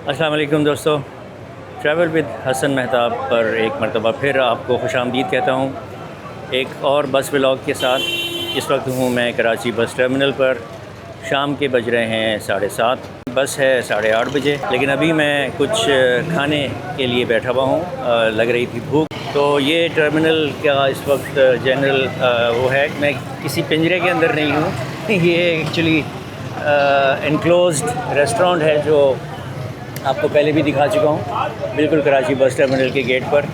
अस्सलाम वालेकुम दोस्तों, ट्रैवल विद हसन मेहताब पर एक मरतबा फिर आपको खुशामदीद कहता हूँ एक और बस व्लॉग के साथ। इस वक्त हूँ मैं कराची बस टर्मिनल पर। शाम के बज रहे हैं 7:30, बस है 8:30 बजे, लेकिन अभी मैं कुछ खाने के लिए बैठा हुआ हूँ। लग रही थी भूख, तो ये टर्मिनल का इस वक्त जनरल वो है। मैं किसी पिंजरे के अंदर नहीं हूँ ये एक्चुअली एनक्लोज्ड रेस्टोरेंट है जो आपको पहले भी दिखा चुका हूँ, बिल्कुल कराची बस टर्मिनल के गेट पर,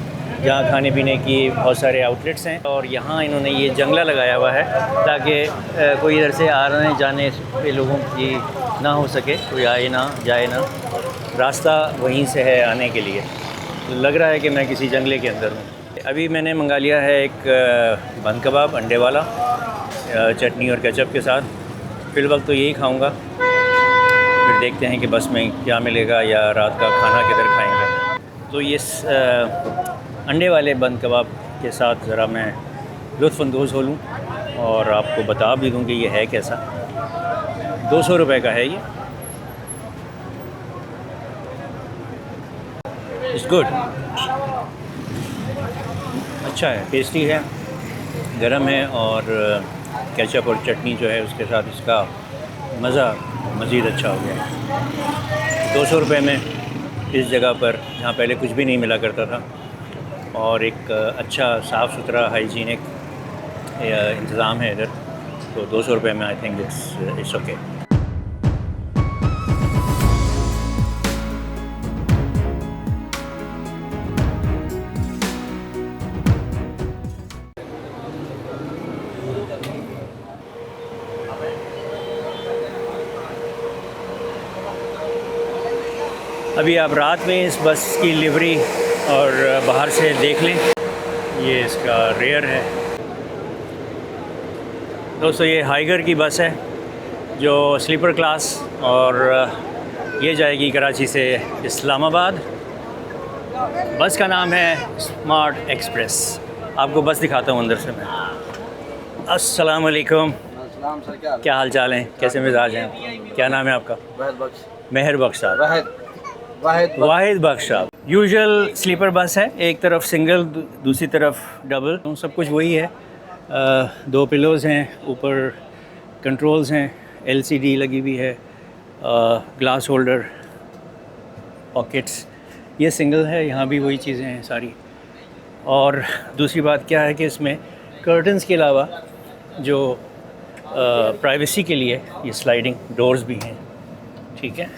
जहाँ खाने पीने की बहुत सारे आउटलेट्स हैं। और यहाँ इन्होंने ये जंगला लगाया हुआ है ताकि कोई इधर से आने जाने पे लोगों की ना हो सके, कोई आए ना जाए ना, रास्ता वहीं से है आने के लिए। तो लग रहा है कि मैं किसी जंगले के अंदर हूँ। अभी मैंने मंगा लिया है एक बंद कबाब अंडे वाला, चटनी और केचप के साथ। फ़िलवक्त तो यही खाऊँगा, फिर देखते हैं कि बस में क्या मिलेगा या रात का खाना किधर खाएंगे। तो ये अंडे वाले बंद कबाब के साथ ज़रा मैं लुत्फ़अंदोज़ हो लूँ और आपको बता भी दूँ कि ये है कैसा। 200 रुपये का है ये। इट्स गुड, अच्छा है, टेस्टी है, गरम है और केचप और चटनी जो है उसके साथ इसका मज़ा मज़ीद अच्छा हो गया। 200 रुपये में इस जगह पर, जहाँ पहले कुछ भी नहीं मिला करता था, और एक अच्छा साफ़ सुथरा हाइजीनिक इंतज़ाम है इधर, तो 200 रुपये में आई थिंक इट्स ओके। अभी आप रात में इस बस की लिवरी और बाहर से देख लें, ये इसका रेयर है। दोस्तों ये हाइगर की बस है जो स्लीपर क्लास, और ये जाएगी कराची से इस्लामाबाद। बस का नाम है स्मार्ट एक्सप्रेस। आपको बस दिखाता हूँ अंदर से मैं। अस्सलाम वालेकुम। क्या हाल चाल हैं, कैसे मिजाज हैं? क्या नाम है आपका? मेहर बख्श साहब। वाहिद बख्श साहब। यूजुअल स्लीपर बस है, एक तरफ सिंगल दूसरी तरफ डबल, सब कुछ वही है। 2 पिलोज़ हैं, ऊपर कंट्रोल्स हैं, LCD लगी हुई है, ग्लास होल्डर, पॉकेट्स। ये सिंगल है, यहाँ भी वही चीज़ें हैं सारी। और दूसरी बात क्या है कि इसमें कर्टन्स के अलावा जो प्राइवेसी के लिए ये स्लाइडिंग डोर्स भी हैं, ठीक है।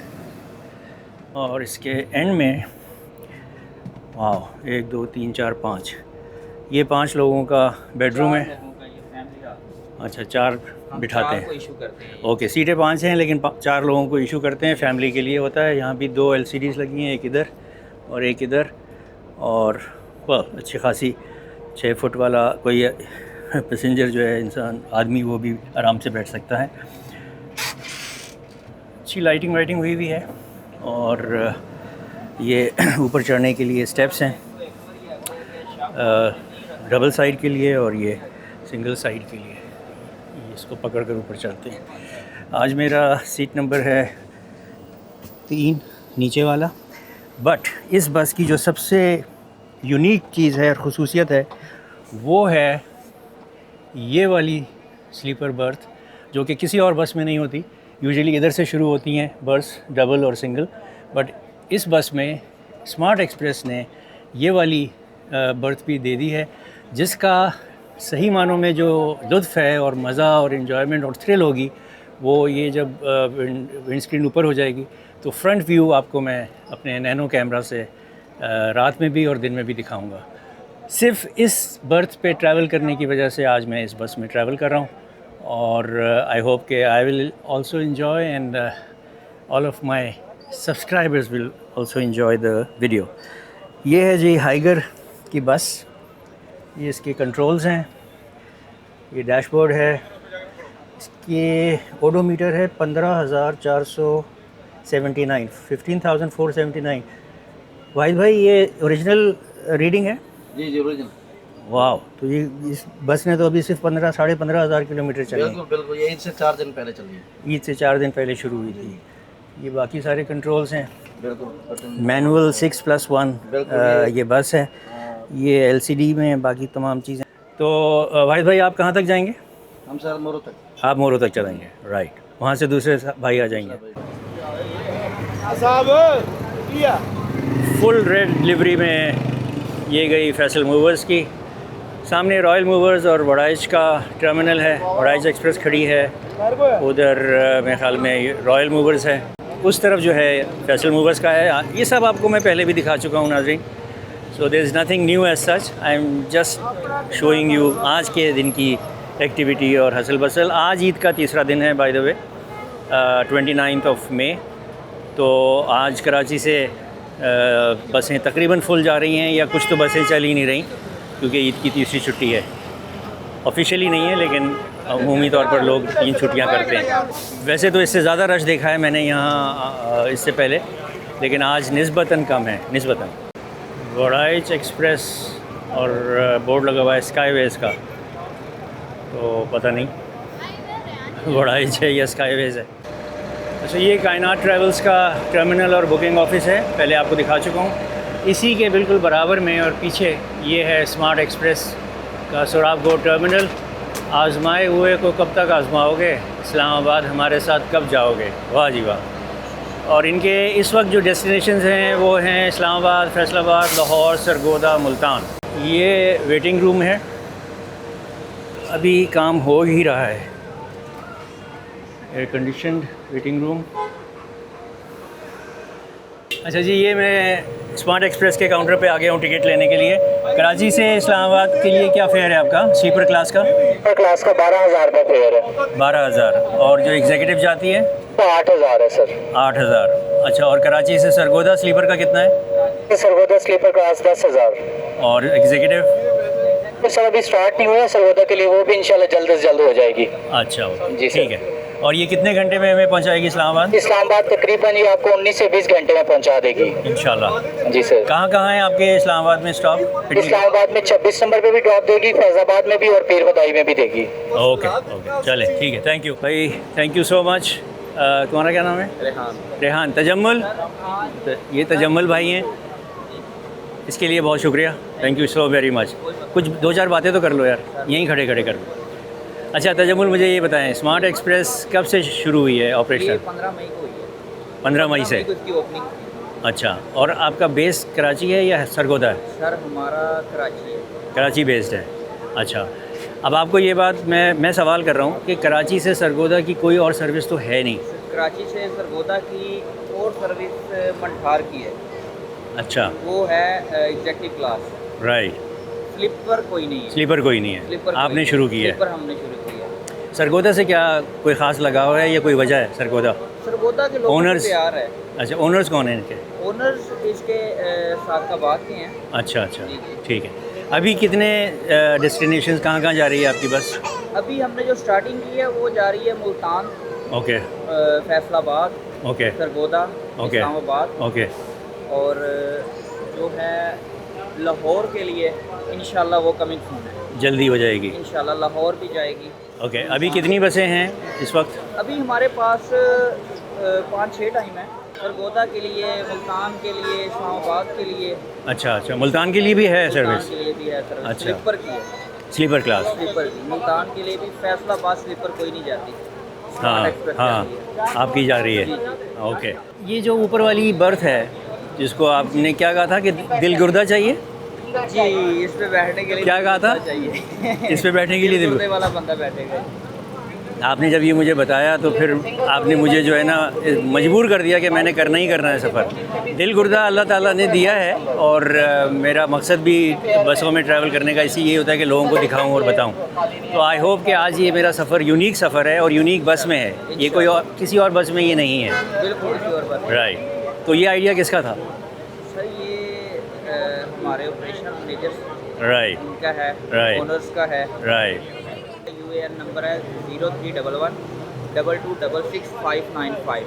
और इसके एंड में वाह 1 2 3 4 5, ये 5 लोगों का बेडरूम है। अच्छा, 4 बिठाते हैं, ओके। सीटें 5 हैं लेकिन 4 लोगों को इशू करते हैं, फैमिली के लिए होता है। यहाँ भी 2 LCDs लगी हैं, एक इधर और एक इधर, और वाह अच्छी खासी 6 फुट वाला कोई पैसेंजर जो है, इंसान आदमी, वो भी आराम से बैठ सकता है। अच्छी लाइटिंग वाइटिंग हुई भी है, और ये ऊपर चढ़ने के लिए स्टेप्स हैं, डबल साइड के लिए और ये सिंगल साइड के लिए। इसको पकड़ कर ऊपर चढ़ते हैं। आज मेरा सीट नंबर है 3, नीचे वाला। बट इस बस की जो सबसे यूनिक चीज़ है और ख़ुसूसियत है, वो है ये वाली स्लीपर बर्थ, जो कि किसी और बस में नहीं होती। यूजुअली इधर से शुरू होती हैं बस, डबल और सिंगल, बट इस बस में स्मार्ट एक्सप्रेस ने ये वाली बर्थ भी दे दी है, जिसका सही मानों में जो लुत्फ़ है और मज़ा और इन्जॉयमेंट और थ्रिल होगी, वो ये जब विंड स्क्रीन ऊपर हो जाएगी तो फ्रंट व्यू आपको मैं अपने नैनो कैमरा से रात में भी और दिन में भी दिखाऊंगा। सिर्फ इस बर्थ पे ट्रैवल करने की वजह से आज मैं इस बस में ट्रैवल कर रहा हूँ, और आई होप कि I will also enjoy and all of my subscribers will also enjoy the video. ये है जी हाइगर की बस, ये इसके कंट्रोल्स हैं, ये डैशबोर्ड है, इसके ओडोमीटर है 15,479, 15,479। वाहिद भाई ये ओरिजिनल रीडिंग है? जी ओरिजिनल। वाह, तो ये इस बस ने तो अभी सिर्फ 15 साढ़े 15 हज़ार किलोमीटर चली। बिल्कुल बिल्कुल, ये ईद से 4 दिन पहले चली है। ईद से 4 दिन पहले शुरू हुई थी। ये बाकी सारे कंट्रोल्स हैं। बिल्कुल मैनुअल 6+1 ये बस है। ये एलसीडी में है, बाकी तमाम चीज़ें। तो वाहिद भाई आप कहाँ तक जाएंगे? हम सर मोरो तक। आप मोरो तक चलेंगे, राइट। वहाँ से दूसरे भाई आ जाएंगे। फुल रेड डिलीवरी में ये गई फैसल मूवर्स की। सामने रॉयल मूवर्स और वड़ाइच का टर्मिनल है, वड़ाइच एक्सप्रेस खड़ी है। उधर मेरे ख्याल में रॉयल मूवर्स है, उस तरफ जो है फैसल मूवर्स का है। ये सब आपको मैं पहले भी दिखा चुका हूँ नाज़रीन। So there is nothing new as such, I am just showing you आज के दिन की एक्टिविटी और हसल बसल। आज ईद का तीसरा दिन है बाय द वे, 29 मई। तो आज कराची से बसें तकरीबन फुल जा रही हैं, या कुछ तो बसें चल ही नहीं रही क्योंकि ईद की तीसरी छुट्टी है। ऑफिशियली नहीं है लेकिन अमूमी तौर पर लोग 3 छुट्टियां करते हैं। वैसे तो इससे ज़्यादा रश देखा है मैंने यहाँ इससे पहले, लेकिन आज निस्बतन कम है, निस्बतन। वड़ाइच एक्सप्रेस और बोर्ड लगा हुआ है स्काईवेज़ का, तो पता नहीं वड़ाइच है या स्काईवेज़ है। अच्छा, ये कायनात ट्रैवल्स का टर्मिनल और बुकिंग ऑफिस है, पहले आपको दिखा चुका हूँ। इसी के बिल्कुल बराबर में और पीछे ये है स्मार्ट एक्सप्रेस का सोराबगो टर्मिनल। आजमाए हुए को कब तक आजमाओगे, इस्लामाबाद हमारे साथ कब जाओगे, वाह जी वाह। और इनके इस वक्त जो डेस्टिनेशंस हैं वो हैं इस्लामाबाद, फैसलाबाद, लाहौर, सरगोदा, मुल्तान। ये वेटिंग रूम है, अभी काम हो ही रहा है। Air conditioned waiting room. अच्छा जी, ये मैं स्मार्ट एक्सप्रेस के काउंटर पे आ गया हूँ टिकट लेने के लिए। कराची से इस्लामाबाद के लिए क्या फेयर है आपका स्लीपर क्लास का? स्लीपर क्लास का 12,000 रुपये फेयर है। 12,000। और जो एग्जीक्यूटिव जाती है तो 8,000 है सर। 8,000। अच्छा, और कराची से सरगोदा स्लीपर का कितना है? Sargodha sleeper class 10,000। और एग्जीक्यूटिव? तो सर अभी स्टार्ट नहीं हुआ है सरगोदा के लिए, वो भी इंशाल्लाह जल्द से जल्द हो जाएगी। अच्छा जी ठीक है। और ये कितने घंटे में हमें पहुंचाएगी इस्लामाबाद? इस्लामाबाद तकरीबन ये आपको 19 से 20 घंटे में पहुंचा देगी इंशाल्लाह। जी सर। कहाँ है आपके इस्लामाबाद में स्टॉप? इस्लामाबाद में 26 नंबर पे भी ड्रॉप देगी, फैजाबाद में भी और पीर बदाई में भी देगी। ओके ओके, चले ठीक है। थैंक यू भाई, थैंक यू सो मच। तुम्हारा क्या नाम है? रेहान। रेहान। तजम्मुल, ये तजम्मुल भाई हैं, इसके लिए बहुत शुक्रिया, thank you so very much. कुछ 2-4 बातें तो कर लो यार, यहीं खड़े खड़े कर लो। अच्छा तजम्मुल, मुझे ये बताएं स्मार्ट एक्सप्रेस कब से शुरू हुई है ऑपरेशन? 15 मई को हुई है। 15 मई से। इसकी ओपनिंग। अच्छा, और आपका बेस कराची है या सरगोदा है? सर हमारा कराची है। कराची बेस्ड है। अच्छा, अब आपको ये बात मैं सवाल कर रहा हूँ कि कराची से सरगोदा की कोई और सर्विस तो है नहीं? कराची से सरगोदा की और सर्विस मंठार की है। अच्छा, वो है एग्जेक्टिव क्लास। राइट। स्लीपर कोई नहीं है। स्लीपर कोई नहीं है, स्लीपर आपने शुरू की है। स्लीपर हमने शुरू की है। सरगोदा से क्या कोई ख़ास लगाव है या कोई वजह है? सरगोदा सरगोदा के लोगों Owners? से प्यार है। अच्छा, ओनर्स कौन है इनके? ओनर्स इसके सादाबाद के हैं। अच्छा अच्छा, जी, जी। ठीक है। अभी कितने डेस्टिनेशंस कहाँ जा रही है आपकी बस? अभी हमने जो स्टार्टिंग की है वो जा रही है Multan, okay Faisalabad, okay Sargodha, okay Islamabad, okay. और जो है लाहौर के लिए इंशाल्लाह वो कमिंग सून है, जल्दी हो जाएगी इंशाल्लाह लाहौर भी जाएगी। ओके। अभी कितनी बसें हैं इस वक्त? अभी हमारे पास 5-6 टाइम है, सरगोदा के लिए, मुल्तान के लिए, इस्लामाबाद के लिए। अच्छा अच्छा, मुल्तान के लिए भी है मुल्तान सर्विस? के लिए भी है सर्विस। अच्छा। स्लीपर की है। Sleeper class? स्लीपर की मुल्तान के लिए भी। फैसलाबाद स्लीपर कोई नहीं जाती। हाँ एक्सप्रेस हाँ, जाती है। आपकी जा रही है। ओके। ये जो ऊपर वाली बर्थ है जिसको आपने क्या कहा था कि दिल गुर्दा चाहिए? जी, इस पे बैठने के लिए क्या कहा था? चाहिए। इस पे बैठने के लिए दिल गुर्दे वाला बंदा बैठेगा। आपने जब ये मुझे बताया तो फिर आपने मुझे जो है ना मजबूर कर दिया कि मैंने करना ही करना है सफ़र। दिल गुर्दा अल्लाह ताला ने दिया है, और मेरा मकसद भी बसों में ट्रैवल करने का इसी ये होता है कि लोगों को दिखाऊं और बताऊं। तो आई होप कि आज ये मेरा सफ़र यूनिक सफ़र है और यूनिक बस में है, ये कोई और किसी और बस में ये नहीं है। बिल्कुल किसी और बात। राइट। तो ये आइडिया किसका था? सर ये हमारे ऑपरेशनल मैनेजर राइट उनका है, Right. ओनर्स का है। राइट। UAN नंबर है 0311 2266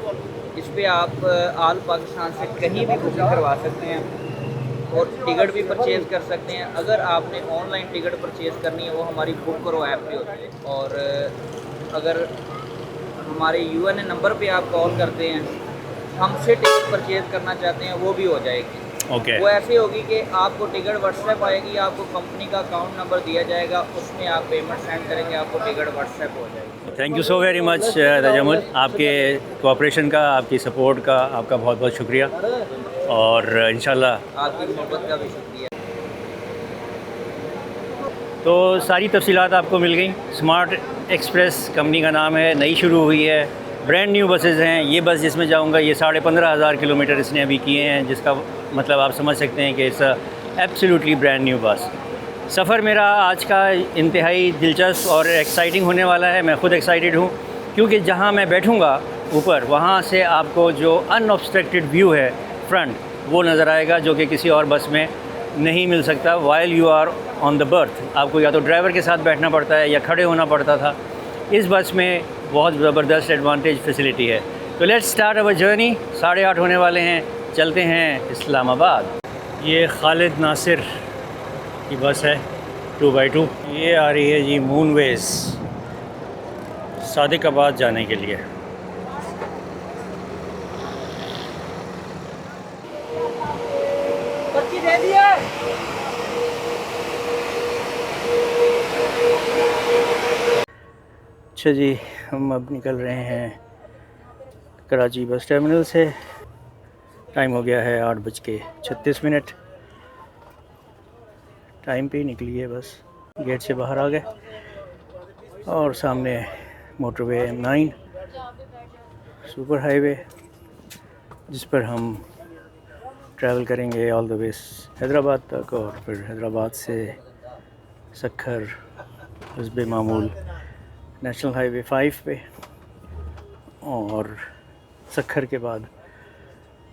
इस पे आप आल पाकिस्तान से कहीं भी बुकिंग करवा सकते हैं और टिकट भी परचेज़ कर सकते हैं। अगर आपने ऑनलाइन टिकट परचेज़ करनी है वो हमारी बुक करो ऐप पे होती है, और अगर हमारे UAN नंबर पे आप कॉल करते हैं हमसे टिकट परचेज करना चाहते हैं वो भी हो जाएगी। ओके, वो ऐसे होगी कि आपको टिकट व्हाट्सएप आएगी, आपको कंपनी का अकाउंट नंबर दिया जाएगा, उसमें आप पेमेंट सेंड करेंगे, आपको टिकट व्हाट्सएप हो जाएगी। Thank you so very much Tajammul, आपके कोऑपरेशन का, आपकी सपोर्ट का आपका बहुत बहुत शुक्रिया, और इंशाल्लाह आपकी मोहब्बत का भी शुक्रिया। तो सारी तफसीलात आपको मिल गई। स्मार्ट एक्सप्रेस कंपनी का नाम है, नई शुरू हुई है, ब्रांड न्यू बसेस हैं। ये बस जिसमें जाऊंगा ये 15,500 किलोमीटर इसने अभी किए हैं, जिसका मतलब आप समझ सकते हैं कि it's absolutely brand new bus. सफ़र मेरा आज का इंतहाई दिलचस्प और एक्साइटिंग होने वाला है। मैं ख़ुद एक्साइटेड हूँ क्योंकि जहाँ मैं बैठूँगा ऊपर, वहाँ से आपको जो अनऑब्स्ट्रक्टेड व्यू है फ्रंट, वो नज़र आएगा, जो कि किसी और बस में नहीं मिल सकता। While you are on the berth, आपको या तो ड्राइवर के साथ बैठना पड़ता है या खड़े होना पड़ता था। इस बस में बहुत ज़बरदस्त एडवांटेज फैसिलिटी है। तो लेट्स स्टार्ट अवर जर्नी। 8:30 होने वाले हैं, चलते हैं इस्लामाबाद। ये खालिद नासिर की बस है 2x2। ये आ रही है जी मूनवेज, सादिकाबाद जाने के लिए। दे दिया। अच्छा जी, हम अब निकल रहे हैं कराची बस टर्मिनल से। टाइम हो गया है 8:36। टाइम पे ही निकली है बस, गेट से बाहर आ गए और सामने मोटरवे M9 सुपर हाईवे, जिस पर हम ट्रैवल करेंगे ऑल द वे हैदराबाद तक, और फिर हैदराबाद से सक्खर, हस्बे मामूल नेशनल हाईवे 5 पे, और सक्खर के बाद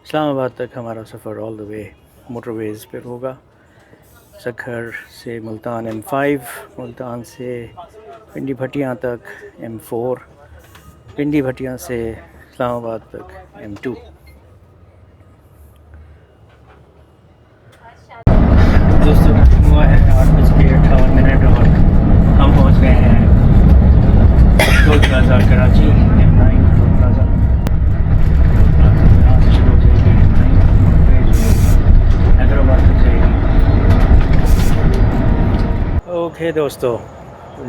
इस्लामाबाद तक हमारा सफ़र ऑल द वे मोटरवेज़ पर होगा। सक्खर से मुल्तान M5, मुल्तान से पिंडी भटियाँ तक M4, पिंडी भटियाँ से इस्लामाबाद तक M2। दोस्तों, टाइम हुआ है 8:58 और हम पहुँच गए हैं toll plaza Karachi. M9 toll plaza, यहाँ से शुरू हो जाएगी M9 हैदराबाद तक जाएगी। ओके दोस्तों,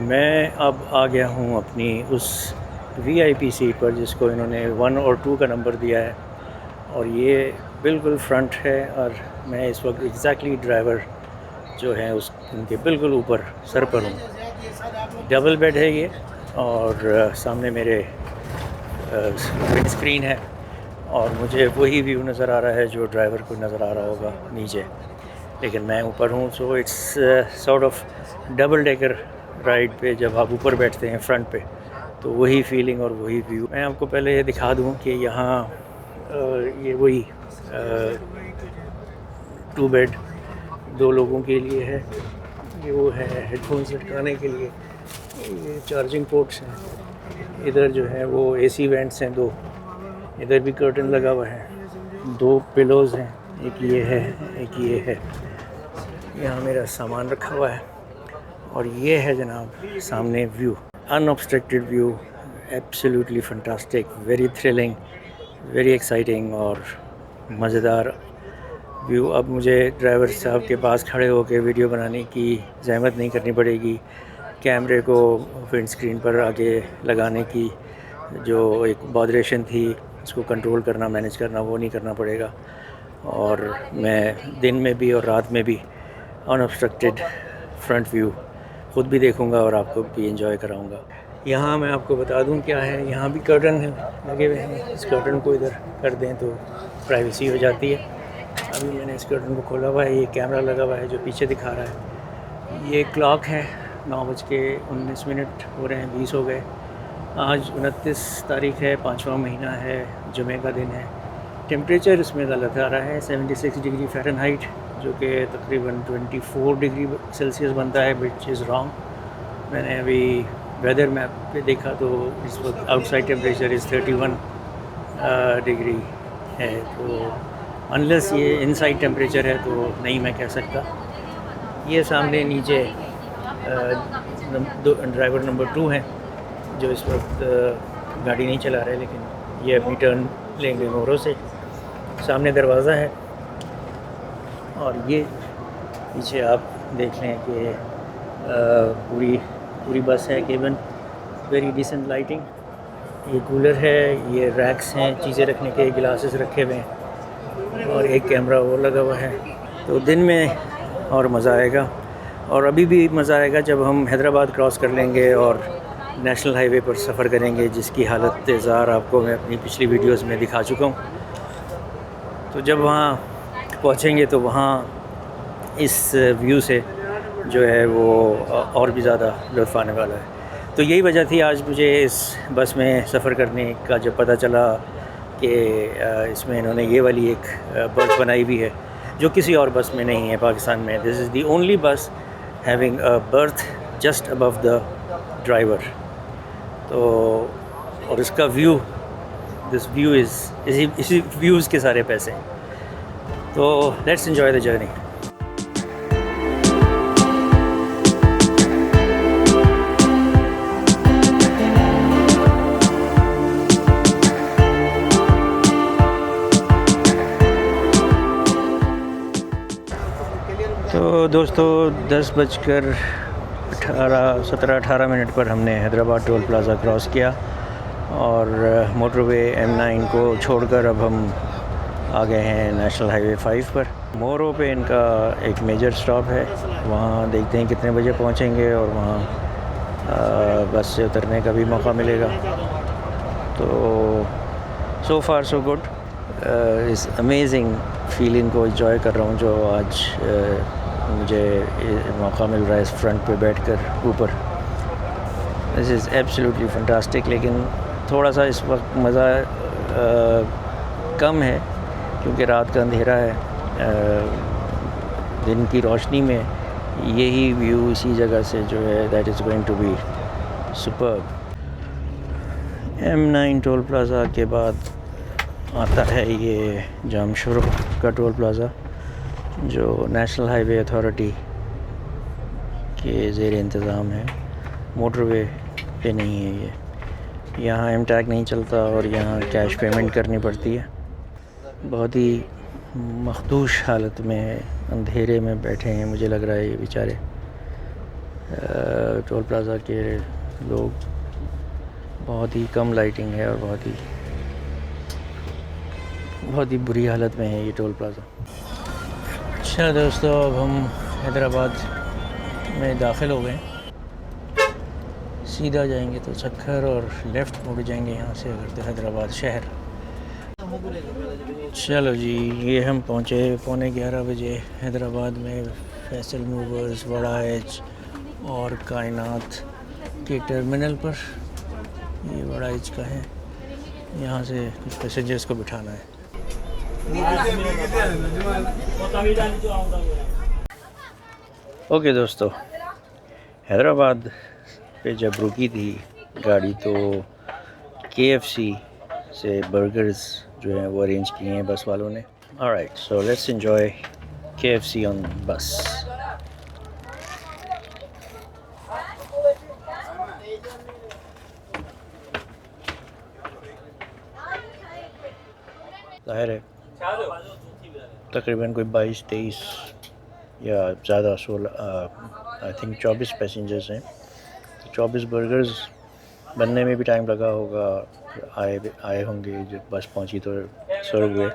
मैं अब आ गया हूँ अपनी उस VIP सीट पर जिसको इन्होंने 1 और 2 का नंबर दिया है, और ये बिल्कुल फ्रंट है, और मैं इस वक्त एग्जैक्टली ड्राइवर जो है उस उनके बिल्कुल ऊपर सर पर हूँ। डबल बेड है ये, और सामने मेरे विंड स्क्रीन है, और मुझे वही व्यू नज़र आ रहा है जो ड्राइवर को नज़र आ रहा होगा नीचे, लेकिन मैं ऊपर हूँ। So it's sort of double decker ride पे जब आप ऊपर बैठते हैं फ्रंट पे, तो वही फीलिंग और वही व्यू। मैं आपको पहले ये दिखा दूँ कि यहाँ ये वही 2 बेड 2 लोगों के लिए है। ये वो है हेडफोन्स लटकाने के लिए, ये चार्जिंग पोर्ट्स हैं। इधर जो है वो AC वेंट्स हैं 2, इधर भी कर्टन लगा हुआ है, 2 पिलोज़ हैं, एक ये है एक ये है। यहाँ मेरा सामान रखा हुआ है, और ये है जनाब सामने view, unobstructed view, absolutely fantastic, very thrilling, very exciting और मज़ेदार व्यू। अब मुझे ड्राइवर साहब के पास खड़े होकर वीडियो बनाने की ज़हमत नहीं करनी पड़ेगी। कैमरे को विंड स्क्रीन पर आगे लगाने की जो एक बॉदरेशन थी, उसको कंट्रोल करना, मैनेज करना, वो नहीं करना पड़ेगा। और मैं दिन में भी और रात में भी अनऑब्स्ट्रक्टेड फ्रंट व्यू ख़ुद भी देखूंगा और आपको भी एंजॉय कराऊंगा। यहाँ मैं आपको बता दूं क्या है, यहाँ भी कर्टन है लगे हुए हैं। इस कर्टन को इधर कर दें तो प्राइवेसी हो जाती है। अभी मैंने इस कर्टन को खोला हुआ है, ये कैमरा लगा हुआ है जो पीछे दिखा रहा है। ये क्लॉक है, 9:19 हो रहे हैं, 20 हो गए। आज 29 तारीख़ है, 5वां महीना है, जुमे का दिन है। टेम्परेचर इसमें गलत आ रहा है, 76 डिग्री फ़ारेनहाइट, जो कि तकरीबन 24 डिग्री सेल्सियस बनता है, विच इज़ रॉन्ग। मैंने अभी वेदर मैप पे देखा तो इस वक्त आउटसाइड टेम्परेचर इज़ 31 डिग्री है। तो अनलेस ये इनसाइड टेम्परेचर है तो नहीं मैं कह सकता। ये सामने नीचे ड्राइवर नंबर 2 हैं जो इस वक्त गाड़ी नहीं चला रहे, लेकिन ये अपनी टर्न लेंगे मोरों से। सामने दरवाज़ा है और ये पीछे आप देख लें कि पूरी बस है केबिन, वेरी डिसेंट लाइटिंग। ये कूलर है, ये रैक्स हैं चीज़ें रखने के, गिलासेस रखे हुए हैं और एक कैमरा वो लगा हुआ है। तो दिन में और मज़ा आएगा और अभी भी मज़ा आएगा जब हम हैदराबाद क्रॉस कर लेंगे और नेशनल हाईवे पर सफ़र करेंगे, जिसकी हालत ज़ार आपको मैं अपनी पिछली वीडियोस में दिखा चुका हूँ। तो जब वहाँ पहुँचेंगे तो वहाँ इस व्यू से जो है वो और भी ज़्यादा लुत्फ़ आने वाला है। तो यही वजह थी आज मुझे इस बस में सफ़र करने का, जब पता चला कि इसमें इन्होंने ये वाली एक बर्थ बनाई हुई है जो किसी और बस में नहीं है पाकिस्तान में। दिस इज़ दी ओनली बस having a birth just above the driver. तो और इसका व्यू, दिस व्यू इज़ इसी व्यूज़ के सारे पैसे। तो लेट्स एंजॉय द जर्नी। तो दोस्तों 17:18 पर हमने हैदराबाद टोल प्लाज़ा क्रॉस किया और मोटरवे M9 को छोड़कर अब हम आ गए हैं नेशनल हाईवे 5 पर। मोरो पे इनका एक मेजर स्टॉप है, वहाँ देखते हैं कितने बजे पहुँचेंगे और वहाँ बस से उतरने का भी मौका मिलेगा। तो सो फार सो गुड, इस अमेजिंग फीलिंग को एंजॉय कर रहा हूँ जो आज मुझे मौका मिल रहा है इस फ्रंट पे बैठकर ऊपर। This is absolutely fantastic. लेकिन थोड़ा सा इस वक्त मज़ा कम है क्योंकि रात का अंधेरा है। दिन की रोशनी में यही व्यू इसी जगह से जो है that is going to be superb. M9 toll plaza के बाद आता है ये जामशोरो का टोल प्लाज़ा जो नेशनल हाईवे अथॉरिटी के ज़ेर इंतज़ाम है, मोटरवे पे नहीं है ये। यहाँ एम टैग नहीं चलता और यहाँ कैश पेमेंट करनी पड़ती है। बहुत ही मखदूश हालत में है, अंधेरे में बैठे हैं मुझे लग रहा है ये बेचारे टोल प्लाज़ा के लोग। बहुत ही कम लाइटिंग है और बहुत ही बुरी हालत में है ये टोल प्लाज़ा। अच्छा दोस्तों, अब हम हैदराबाद में दाखिल हो गए। सीधा जाएंगे तो सक्खर और लेफ़्ट मुड़ जाएंगे यहाँ से अगर तो हैदराबाद शहर। चलो जी, ये हम पहुँचे 11:15 बजे हैदराबाद में फैसल मूवर्स, बड़ा एच और कायनात के टर्मिनल पर। ये बड़ा एच का है, यहाँ से कुछ पैसेंजर्स को बिठाना है। ओके दोस्तों, हैदराबाद पे जब रुकी थी गाड़ी तो KFC से बर्गर्स जो हैं वो अरेंज किए हैं बस वालों ने। Alright, so let's enjoy KFC on बस। ज़ाहिर है तकरीबन कोई 22-23 या ज़्यादा 16 आई थिंक 24 पैसेंजर्स हैं। 24 बर्गर्स बनने में भी टाइम लगा होगा, आए होंगे जब बस पहुंची तो सर्व हुए।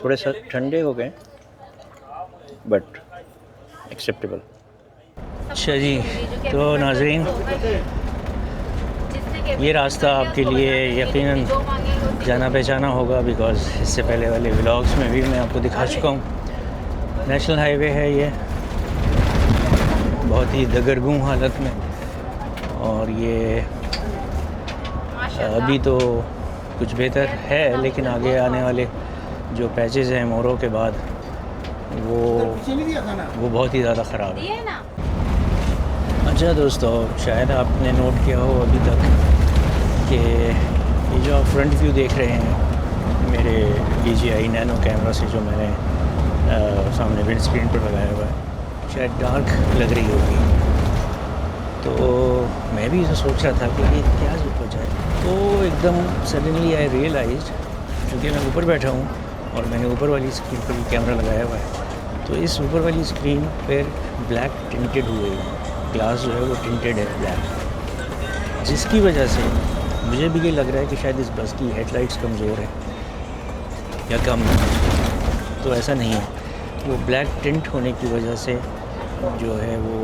थोड़े से ठंडे हो गए बट एक्सेप्टेबल। अच्छा जी, तो नाज़रीन ये रास्ता आपके लिए यकीनन जाना पहचाना होगा बिकॉज़ इससे पहले वाले व्लॉग्स में भी मैं आपको दिखा चुका हूँ। नेशनल हाईवे है ये, बहुत ही दगरगूं हालत में। और ये अभी तो कुछ बेहतर है लेकिन आगे आने वाले जो पैचेस हैं मोरो के बाद वो बहुत ही ज़्यादा ख़राब है। अच्छा दोस्तों, शायद आपने नोट किया हो अभी तक कि ये जो आप फ्रंट व्यू देख रहे हैं मेरे DJI नैनो कैमरा से जो मैंने सामने विंड स्क्रीन पर लगाया हुआ है, शायद डार्क लग रही होगी। तो मैं भी इसे सोच रहा था कि ये क्या हो जाए, तो एकदम सडनली आई रियलाइज्ड, क्योंकि मैं ऊपर बैठा हूँ और मैंने ऊपर वाली स्क्रीन पर ये कैमरा लगाया हुआ है। तो इस ऊपर वाली स्क्रीन पर ब्लैक टिंटेड हुए ग्लास जो है वो टिंटेड है ब्लैक, जिसकी वजह से मुझे भी ये लग रहा है कि शायद इस बस की हेडलाइट्स कमज़ोर है या कम है। तो ऐसा नहीं है, वो ब्लैक टिंट होने की वजह से जो है वो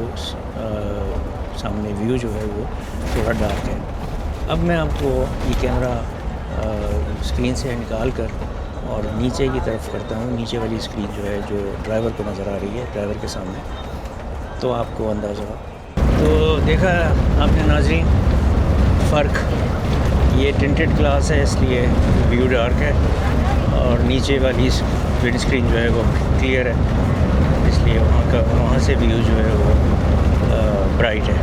सामने व्यू जो है वो थोड़ा डार्क है। अब मैं आपको ये कैमरा स्क्रीन से निकाल कर और नीचे की तरफ करता हूँ। नीचे वाली स्क्रीन जो है जो ड्राइवर को नज़र आ रही है, ड्राइवर के सामने, तो आपको अंदाज़ा हो। तो देखा आपने नाज़रीन फ़र्क, ये टिंटेड ग्लास है इसलिए व्यू डार्क है, और नीचे वाली विंड स्क्रीन जो है वो क्लियर है इसलिए वहाँ से व्यू जो है वो ब्राइट है।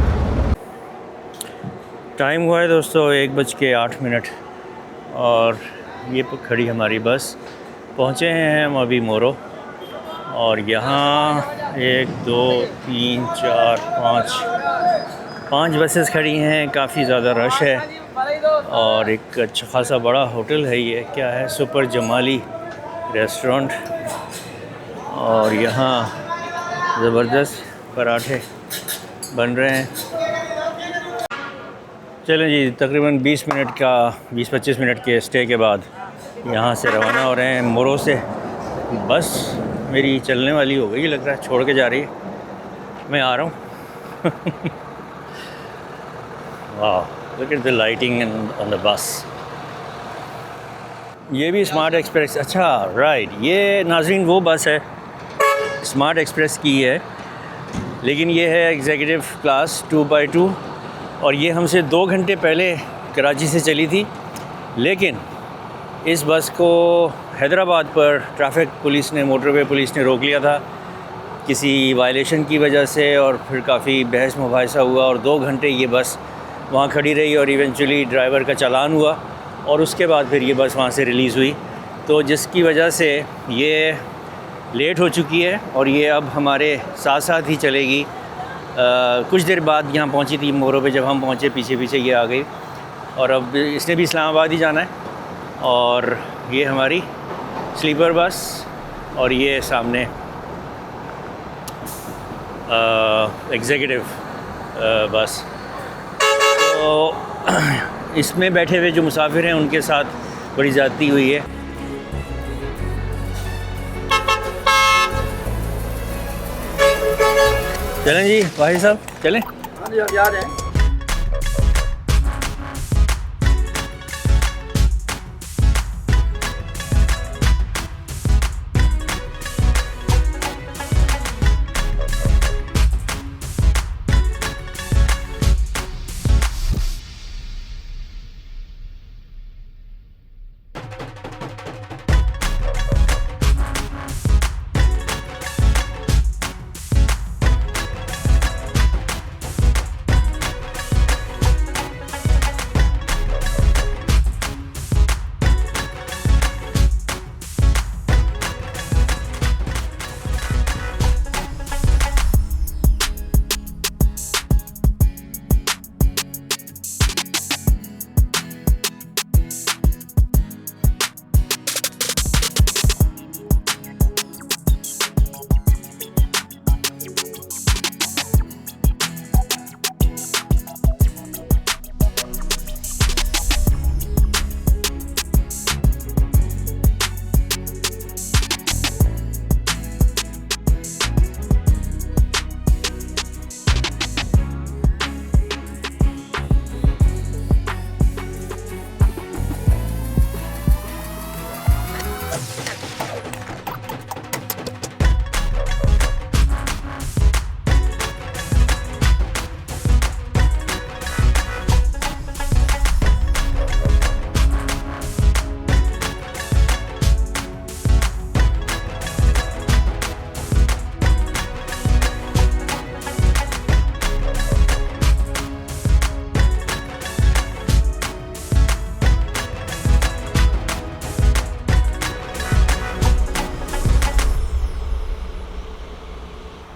टाइम हुआ है दोस्तों 1:08 और ये खड़ी हमारी बस। पहुँचे हैं हम अभी मोरो, और यहाँ 1 2 3 4 5 बसेस खड़ी हैं। काफ़ी ज़्यादा रश है और एक अच्छा खासा बड़ा होटल है। ये क्या है, सुपर जमाली रेस्टोरेंट, और यहाँ ज़बरदस्त पराठे बन रहे हैं। चलें जी, तकरीबन 20-25 मिनट के स्टे के बाद यहाँ से रवाना हो रहे हैं मोरो से। बस मेरी चलने वाली हो गई लग रहा है, छोड़ के जा रही है, मैं आ रहा हूँ। वाह, look at the lighting on the bus. ये भी स्मार्ट एक्सप्रेस, अच्छा राइट, ये नाज़रीन वो बस है स्मार्ट एक्सप्रेस की है, लेकिन ये है एग्जीक्यूटिव क्लास 2x2, और ये हमसे 2 घंटे पहले कराची से चली थी। लेकिन इस बस को हैदराबाद पर ट्रैफिक पुलिस ने, मोटरवे पुलिस ने रोक लिया था किसी वायलेशन की वजह से, और फिर काफ़ी बहस मुबाहिसा हुआ और 2 घंटे ये बस वहाँ खड़ी रही, और इवेंचुअली ड्राइवर का चालान हुआ, और उसके बाद फिर ये बस वहाँ से रिलीज़ हुई। तो जिसकी वजह से ये लेट हो चुकी है, और ये अब हमारे साथ साथ ही चलेगी। कुछ देर बाद यहाँ पहुँची थी मोरो पे, जब हम पहुँचे पीछे ये आ गई, और अब इसने भी इस्लामाबाद ही जाना है। और ये हमारी स्लीपर बस, और ये सामने एग्जीक्यूटिव बस। तो इसमें बैठे हुए जो मुसाफिर हैं उनके साथ बड़ी ज़्यादती हुई है। चलें जी भाई साहब, चलें। हाँ जी, जा रहे हैं।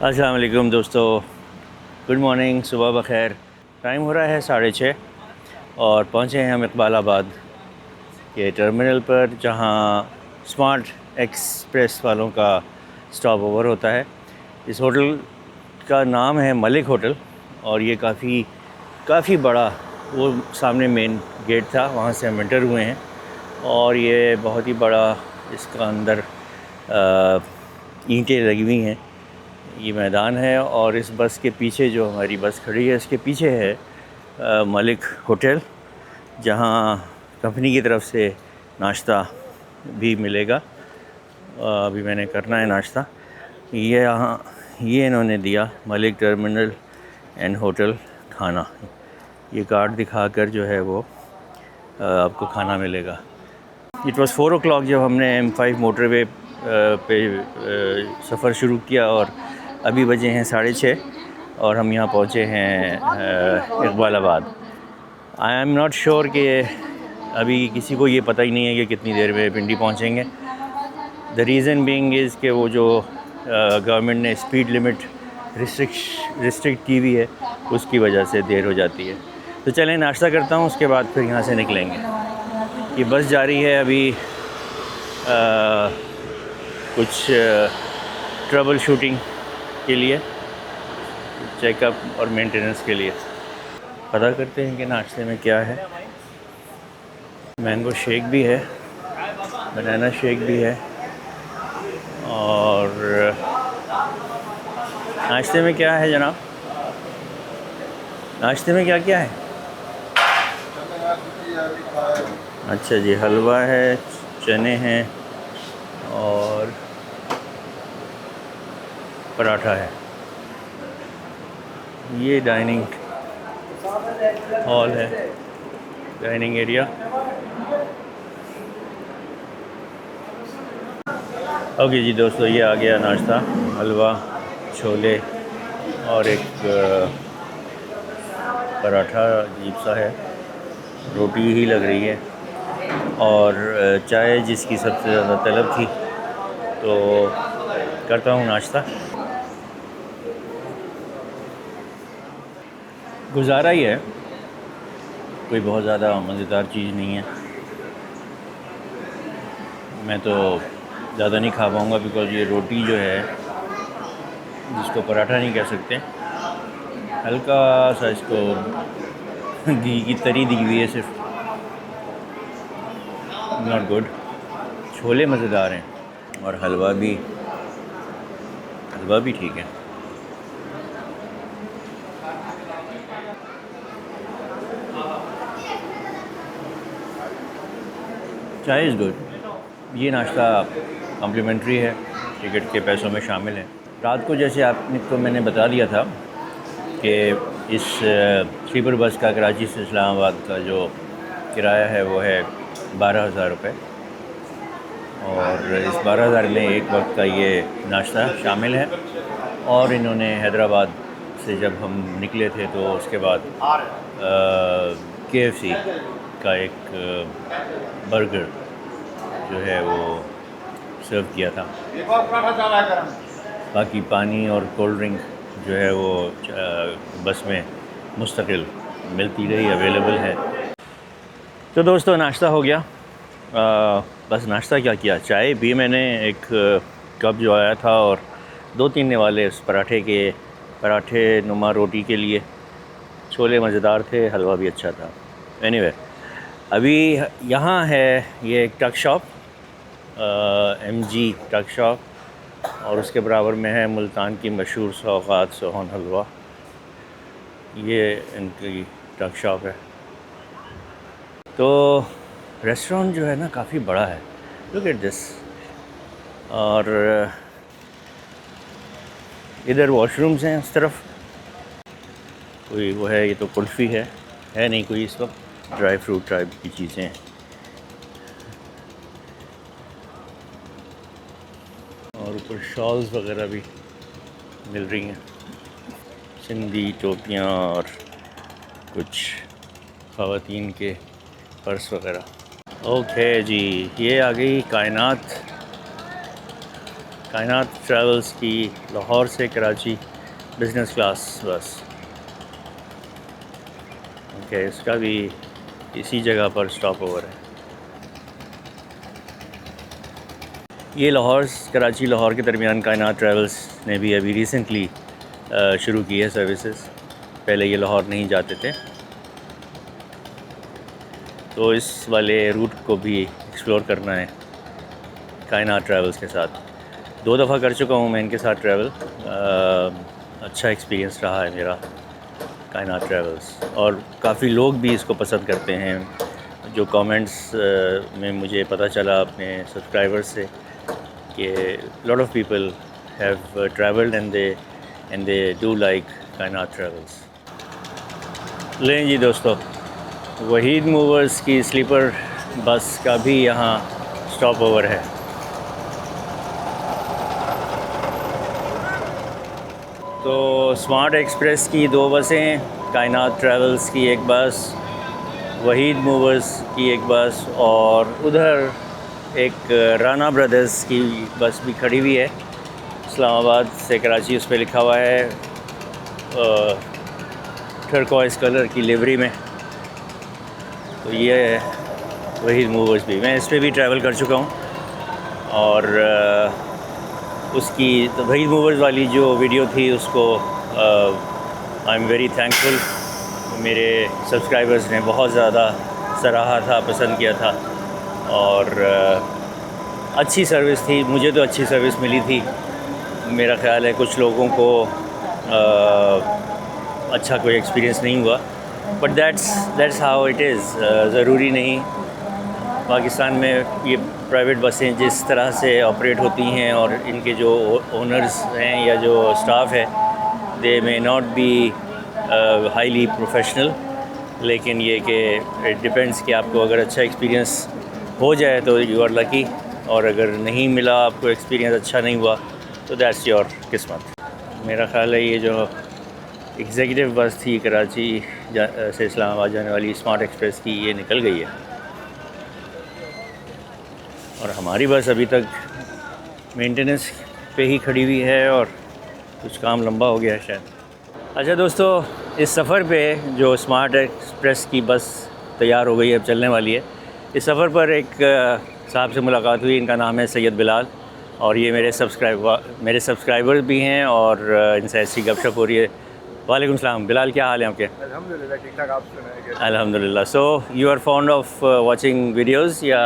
अस्सलाम वालेकुम दोस्तों, गुड मॉर्निंग, सुबह बखैर। टाइम हो रहा है 6:30 और पहुँचे हैं हम इकबालाबाद के टर्मिनल पर, जहाँ स्मार्ट एक्सप्रेस वालों का स्टॉप ओवर होता है। इस होटल का नाम है मलिक होटल और ये काफ़ी बड़ा, वो सामने मेन गेट था, वहाँ से हम एंटर हुए हैं और ये बहुत ही बड़ा, इसका अंदर ईंटें लगी हुई हैं, ये मैदान है और इस बस के पीछे जो हमारी बस खड़ी है इसके पीछे है मलिक होटल, जहाँ कंपनी की तरफ से नाश्ता भी मिलेगा। अभी मैंने करना है नाश्ता। ये इन्होंने दिया मलिक टर्मिनल एंड होटल खाना, ये कार्ड दिखाकर जो है वो आपको खाना मिलेगा। इट वाज़ 4 o'clock जब हमने M5 मोटरवे पे सफ़र शुरू किया और अभी बजे हैं 6:30 और हम यहाँ पहुँचे हैं इकबालाबाद। आई एम नॉट श्योर कि अभी किसी को ये पता ही नहीं है कि कितनी देर में पिंडी पहुँचेंगे। द रीज़न बीइंग इज़ कि वो जो गवर्नमेंट ने स्पीड लिमिट रिस्ट्रिक्ट की हुई है, उसकी वजह से देर हो जाती है। तो चलें नाश्ता करता हूँ, उसके बाद फिर यहाँ से निकलेंगे। ये बस जा रही है अभी कुछ ट्रबल शूटिंग के लिए, चेकअप और मेंटेनेंस के लिए। पता करते हैं कि नाश्ते में क्या है। मैंगो शेक भी है, बनाना शेक भी है और नाश्ते में क्या है जनाब? नाश्ते में क्या क्या है? अच्छा जी, हलवा है, चने हैं और पराठा है। ये डाइनिंग हॉल है, डाइनिंग एरिया। ओके जी दोस्तों, ये आ गया नाश्ता, हलवा, छोले और एक पराठा अजीब सा है, रोटी ही लग रही है और चाय जिसकी सबसे ज़्यादा तलब थी। तो करता हूँ नाश्ता। गुजारा ही है, कोई बहुत ज़्यादा मज़ेदार चीज़ नहीं है। मैं तो ज़्यादा नहीं खा पाऊँगा बिकॉज़ ये रोटी जो है, जिसको पराठा नहीं कह सकते, हल्का सा इसको घी की तरी दी हुई है सिर्फ, नॉट गुड। छोले मज़ेदार हैं और हलवा भी ठीक है। चाय इज़ गुड। ये नाश्ता कॉम्प्लीमेंट्री है, टिकट के पैसों में शामिल है। रात को जैसे आपको मैंने बता दिया था कि इस स्लीपर बस का कराची से इस्लामाबाद का जो किराया है वो है 12,000 रुपये और इस 12,000 में एक वक्त का ये नाश्ता शामिल है। और इन्होंने हैदराबाद से जब हम निकले थे तो उसके बाद KFC का एक बर्गर जो है वो सर्व किया था। बाकी पानी और कोल्ड ड्रिंक जो है वो बस में मुस्तकिल मिलती रही, अवेलेबल है। तो दोस्तों नाश्ता हो गया। बस नाश्ता क्या किया, चाय भी मैंने, एक कप जो आया था और 2-3 निवाले उस पराठे नुमा रोटी के लिए। छोले मज़ेदार थे, हलवा भी अच्छा था। एनीवे, अभी यहाँ है ये एक टक शॉप, MG टक शॉप, और उसके बराबर में है मुल्तान की मशहूर सौगात सोहन हलवा। ये इनकी टक शॉप है। तो रेस्टोरेंट जो है ना काफ़ी बड़ा है, लुक एट दिस। और इधर वॉशरूम्स हैं उस तरफ, कोई वो है, ये तो कुल्फ़ी है नहीं कोई इस वक्त, ड्राई फ्रूट टाइप की चीज़ें हैं। और ऊपर शॉल्स वगैरह भी मिल रही हैं, सिंधी टोपियाँ और कुछ ख़वातीन के पर्स वगैरह। ओके जी, ये आ गई कायनात ट्रैवल्स की लाहौर से कराची बिज़नेस क्लास बस। ओके, इसका भी इसी जगह पर स्टॉप ओवर है। ये लाहौर कराची लाहौर के दरमियान कायनात ट्रैवल्स ने भी अभी रिसेंटली शुरू की है सर्विसेज। पहले ये लाहौर नहीं जाते थे, तो इस वाले रूट को भी एक्सप्लोर करना है कायनात ट्रैवल्स के साथ। 2 दफ़ा कर चुका हूँ मैं इनके साथ ट्रैवल। अच्छा एक्सपीरियंस रहा है मेरा कायनात ट्रैवल्स, और काफ़ी लोग भी इसको पसंद करते हैं। जो कमेंट्स में मुझे पता चला अपने सब्सक्राइबर्स से कि lot of people have travelled and they do like कायनात ट्रैवल्स। लें जी दोस्तों, वहीद मूवर्स की स्लीपर बस का भी यहाँ स्टॉप ओवर है। तो स्मार्ट एक्सप्रेस की 2 बसें, कायनात ट्रैवल्स की 1 बस, वहीद मूवर्स की 1 बस, और उधर एक राना ब्रदर्स की बस भी खड़ी हुई है इस्लामाबाद से कराची। उस पर लिखा हुआ है टर्कोइस कलर की लिवरी में। तो ये है वहीद मूवर्स भी। मैं इस पर भी ट्रैवल कर चुका हूँ, और उसकी तो वहीद मूवर्स वाली जो वीडियो थी उसको आई एम वेरी थैंकफुल। मेरे सब्सक्राइबर्स ने बहुत ज़्यादा सराहा था, पसंद किया था, और अच्छी सर्विस थी। मुझे तो अच्छी सर्विस मिली थी। मेरा ख़्याल है कुछ लोगों को अच्छा कोई एक्सपीरियंस नहीं हुआ, but that's how it is. ज़रूरी नहीं पाकिस्तान में ये प्राइवेट बसें जिस तरह से ऑपरेट होती हैं, और इनके जो ओनर्स हैं या जो स्टाफ है, they may not be highly professional, लेकिन ये कि इट डिपेंड्स कि आपको अगर अच्छा एक्सपीरियंस हो जाए तो यू आर लकी, और अगर नहीं मिला, आपको एक्सपीरियंस अच्छा नहीं हुआ, तो दैट्स योर किस्मत। मेरा ख़्याल है ये जो एग्जीक्यूटिव बस थी कराची से इस्लामाबाद जाने वाली स्मार्ट एक्सप्रेस की, ये निकल गई है, और हमारी बस अभी तक मेंटेनेंस पे ही खड़ी हुई है, और कुछ काम लंबा हो गया है शायद। अच्छा दोस्तों, इस सफ़र पे जो स्मार्ट एक्सप्रेस की बस तैयार हो गई है, अब चलने वाली है, इस सफ़र पर एक साहब से मुलाकात हुई। इनका नाम है सैयद बिलाल, और ये मेरे सब्सक्राइबर भी हैं, और इनसे ऐसी गपशप हो रही है। वालेकुम सलाम बिलाल, क्या हाल है आपके? अल्हम्दुलिल्लाह ठीक ठाक, आप सुनाइए? अल्हम्दुलिल्लाह। So you are fond of watching videos, या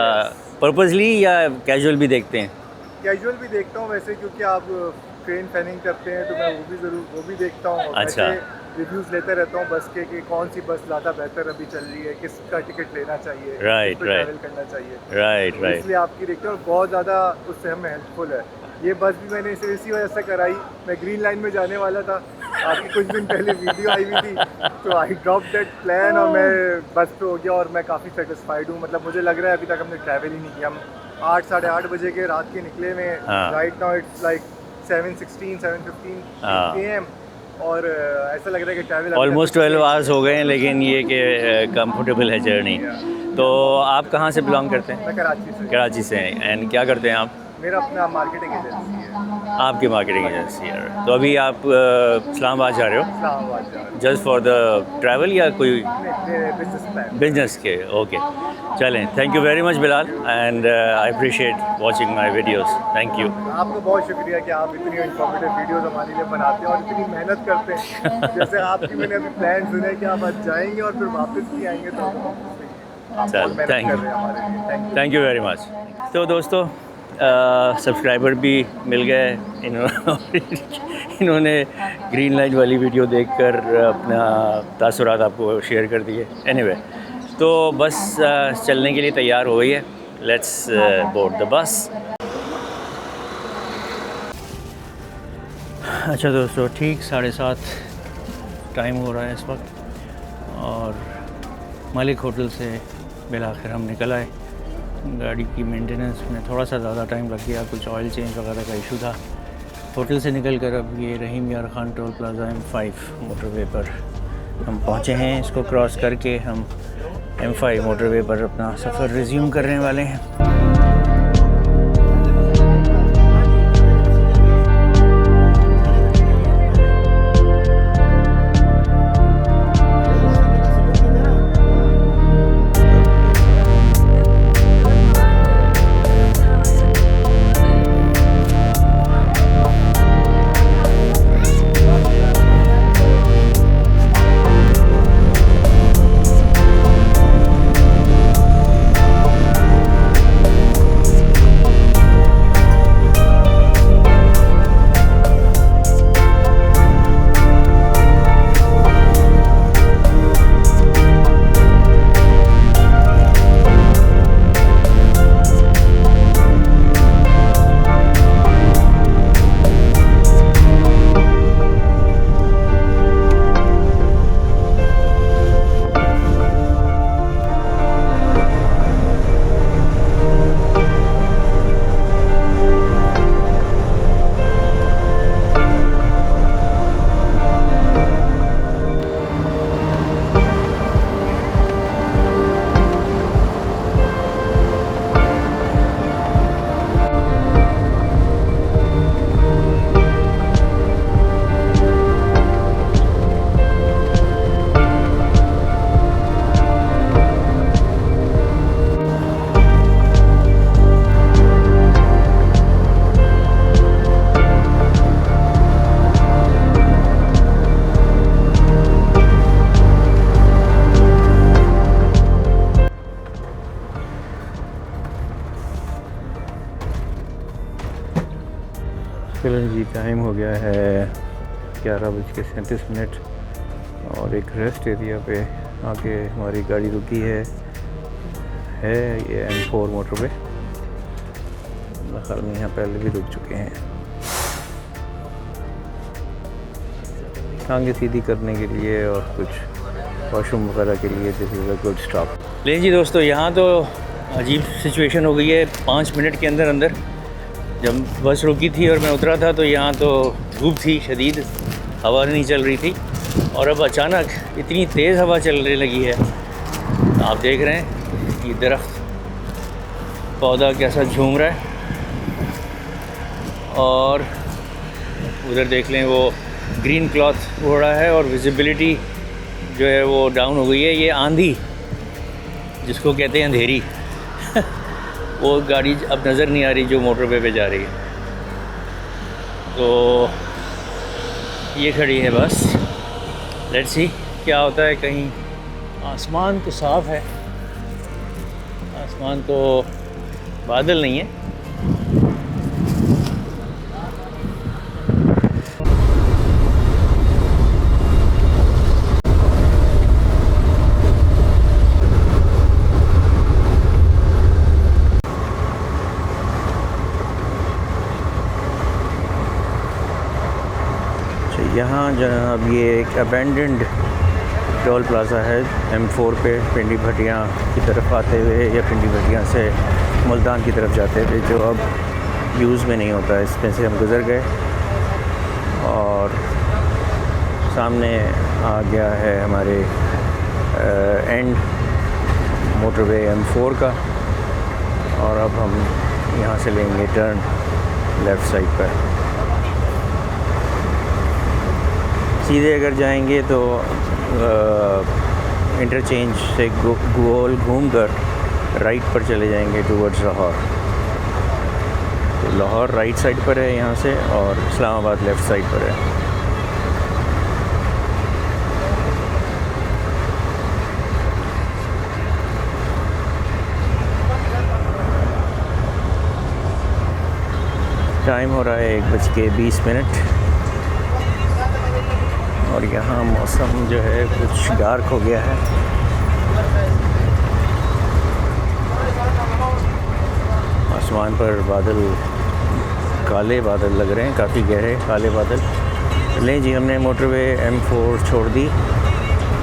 पर्पसली या कैजुअल भी देखते हैं? कैजुअल भी देखता हूँ वैसे, क्योंकि आप ट्रेन फैनिंग करते हैं तो मैं वो भी देखता हूँ। अच्छा। रिव्यूज़ लेते रहता हूँ बस के कि कौन सी बस ज़्यादा बेहतर अभी चल रही है, किसका टिकट लेना चाहिए, राइट, ट्रैवल करना चाहिए। राइट। इसलिए आपकी देखते हैं, और बहुत ज़्यादा उससे हमें हेल्पफुल है। ये बस भी मैंने इसी वजह से कराई। मैं ग्रीन लाइन में जाने वाला था, आपकी कुछ दिन पहले वीडियो आई हुई थी, तो आई ड्रॉप दैट प्लान और मैं बस पे हो गया, और मैं काफ़ी सेटिस्फाइड हूँ। मतलब मुझे लग रहा है अभी तक हमने ट्रैवल ही नहीं किया। हम 8 साढ़े 8 बजे के रात के निकले में, right now it's like 7:15 AM, और ऐसा लग रहा है कि ट्रैवल ऑलमोस्ट 12 आवर्स हो गए हैं, लेकिन ये कि कंफर्टेबल है जर्नी। तो आप कहाँ से बिलोंग करते हैं? मैं कराची से। कराची से हैं। एंड क्या करते हैं आप? मेरा अपना मार्केटिंग एजेंसी है। आपकी मार्केटिंग एजेंसी है। तो अभी आप इस्लामाबाद जा रहे हो इस्लामाबाद जा रहा हूँ। जस्ट फॉर द ट्रैवल, या कोई मेरे बिजनेस प्लान। बिजनेस के? ओके, चलें। Thank you very much Bilal, and I appreciate watching my videos. Thank you. आपको बहुत शुक्रिया कि आप इतनी इन्फॉर्मेटिव वीडियोस हमारे लिए बनाते हैं और इतनी मेहनत करते हैं। जैसे आपकी मैंने अभी प्लान सुने कि आप आज जाएंगे और फिर वापस भी आएंगे, तो आप बहुत मेहनत थैंक कर रहे हैं हमारे लिए। Thank you very much. तो दोस्तों, सब्सक्राइबर भी मिल गए। इन्होंने ग्रीन लाइन वाली वीडियो देखकर अपना तासुरात आपको शेयर कर दिए। एनीवे, तो बस चलने के लिए तैयार हो गई है। Let's board the bus. अच्छा दोस्तों, ठीक 7:30 टाइम हो रहा है इस वक्त, और मलिक होटल से बिलाखिर हम निकल आए। गाड़ी की मेंटेनेंस में थोड़ा सा ज़्यादा टाइम लग गया, कुछ ऑयल चेंज वगैरह का इशू था। होटल से निकल कर अब ये रहीम यार Khan toll plaza M5 motorway पर हम पहुँचे हैं। इसको क्रॉस करके हम M5 मोटरवे पर अपना सफ़र रिज्यूम करने वाले हैं। चलो जी, टाइम हो गया है 11:37 और एक रेस्ट एरिया पे आके हमारी गाड़ी रुकी है ये M4 मोटरवे। ख्याल में यहाँ पहले भी रुक चुके हैं टांगे सीधी करने के लिए और कुछ वॉशरूम वगैरह के लिए। This is a good stop. ले जी दोस्तों, यहाँ तो अजीब सिचुएशन हो गई है। 5 मिनट के अंदर अंदर जब बस रुकी थी और मैं उतरा था तो यहाँ तो धूप थी शदीद, हवा नहीं चल रही थी और अब अचानक इतनी तेज़ हवा चलने लगी है। आप देख रहे हैं ये दरख्त पौधा कैसा झूम रहा है और उधर देख लें वो ग्रीन क्लॉथ उड़ रहा है और विजिबिलिटी जो है वो डाउन हो गई है। ये आंधी जिसको कहते हैं अंधेरी वो गाड़ी अब नज़र नहीं आ रही जो मोटरवे पे जा रही है। तो ये खड़ी है बस। लेट्स सी क्या होता है। कहीं आसमान तो साफ़ है, आसमान तो बादल नहीं है। यहाँ जनाब ये एक अबेंडेंड टोल प्लाज़ा है M4 पे पिंडी भटियाँ की तरफ आते हुए या पिंडी भटियाँ से मुल्तान की तरफ जाते हुए, जो अब यूज़ में नहीं होता। इसमें से हम गुज़र गए और सामने आ गया है हमारे एंड मोटरवे M4 का और अब हम यहाँ से लेंगे टर्न लेफ़्ट साइड पर। सीधे अगर जाएंगे तो इंटरचेंज से गोल घूमकर राइट पर चले जाएंगे टूवर्ड्स लाहौर। तो लाहौर राइट साइड पर है यहाँ से और इस्लामाबाद लेफ़्ट साइड पर है। टाइम हो रहा है 1:20 और यहाँ मौसम जो है कुछ डार्क हो गया है। आसमान पर बादल, काले बादल लग रहे हैं, काफ़ी गहरे काले बादल। लें जी, हमने मोटरवे M4 छोड़ दी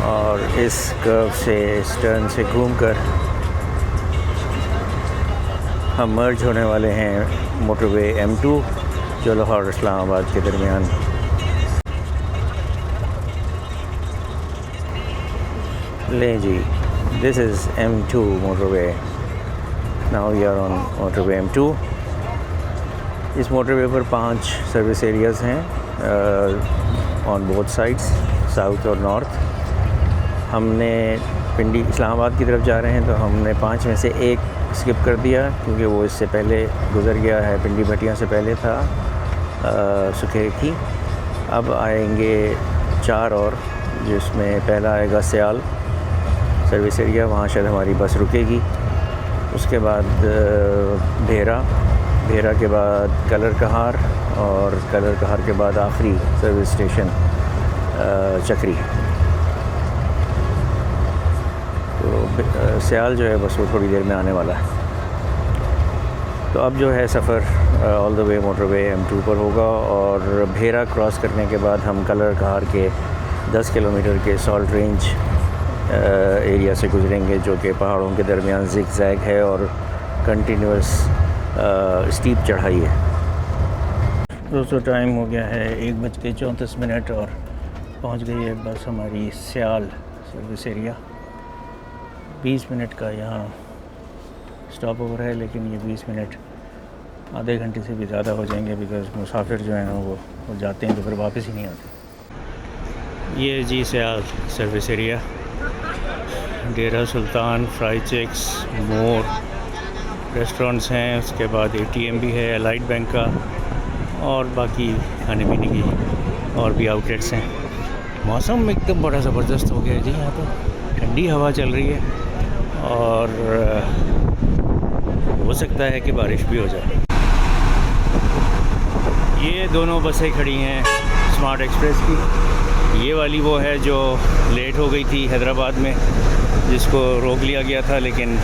और इस कर्व से, इस टर्न से घूमकर हम मर्ज होने वाले हैं मोटरवे M2 जो लाहौर इस्लामाबाद के दरमियान। लें जी, this is M2 motorway. Now we are on motorway M2। इस मोटरवे पर 5 सर्विस एरियाज़ हैं ऑन बोथ साइड्स, साउथ और नॉर्थ। हमने पिंडी इस्लामाबाद की तरफ जा रहे हैं तो हमने 5 में से 1 स्किप कर दिया क्योंकि वो इससे पहले गुज़र गया है, पिंडी भटियाँ से पहले था सुखेकी। अब आएंगे 4 और, जिसमें पहला आएगा सियाल सर्विस एरिया, वहाँ शायद हमारी बस रुकेगी। उसके बाद भेरा के बाद कलर कहार और कलर कहार के बाद आखिरी सर्विस स्टेशन चक्री। तो सियाल जो है बस वो थोड़ी देर में आने वाला है। तो अब जो है सफ़र all the way motorway M2 पर होगा और भेरा क्रॉस करने के बाद हम कलर कहार के 10 किलोमीटर के सॉल्ट रेंज एरिया से गुजरेंगे, जो कि पहाड़ों के दरमियान ज़िग-ज़ैग है और कंटिन्यूस स्टीप चढ़ाई है। दोस्तों, टाइम हो गया है 1:34 और पहुंच गई है बस हमारी सियाल सर्विस एरिया। 20 मिनट का यहाँ स्टॉप ओवर है, लेकिन ये 20 मिनट आधे घंटे से भी ज़्यादा हो जाएंगे बिकॉज़ मुसाफिर जो हैं वो जाते हैं तो फिर वापस ही नहीं आते। ये जी सियाल सर्विस एरिया, डेरा सुल्तान, फ्राई चिक्स, मोर रेस्टोरेंट्स हैं। उसके बाद ATM भी है एलाइट बैंक का और बाकी खाने पीने की और भी आउटलेट्स हैं। मौसम एकदम बड़ा ज़बरदस्त हो गया है जी। यहाँ तो ठंडी हवा चल रही है और हो सकता है कि बारिश भी हो जाए। ये दोनों बसें खड़ी हैं स्मार्ट एक्सप्रेस की। ये वाली वो है जो लेट हो गई थी हैदराबाद में, जिसको रोक लिया गया था, लेकिन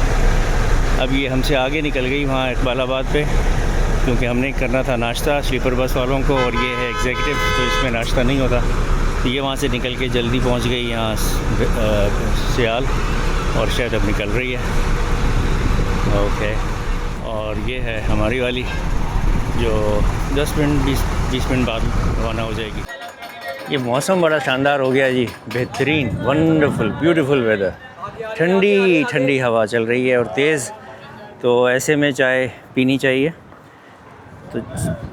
अब ये हमसे आगे निकल गई वहाँ इकबालाबाद पे, क्योंकि हमने करना था नाश्ता स्लीपर बस वालों को, और ये है एग्जीक्यूटिव तो इसमें नाश्ता नहीं होता। तो ये वहाँ से निकल के जल्दी पहुँच गई यहाँ सियाल, और शायद अब निकल रही है। ओके, और ये है हमारी वाली जो 10 मिनट 20 मिनट बाद रवाना हो जाएगी। ये मौसम बड़ा शानदार हो गया जी, बेहतरीन, वंडरफुल, ब्यूटीफुल वेदर, ठंडी ठंडी हवा चल रही है और तेज़। तो ऐसे में चाय पीनी चाहिए। तो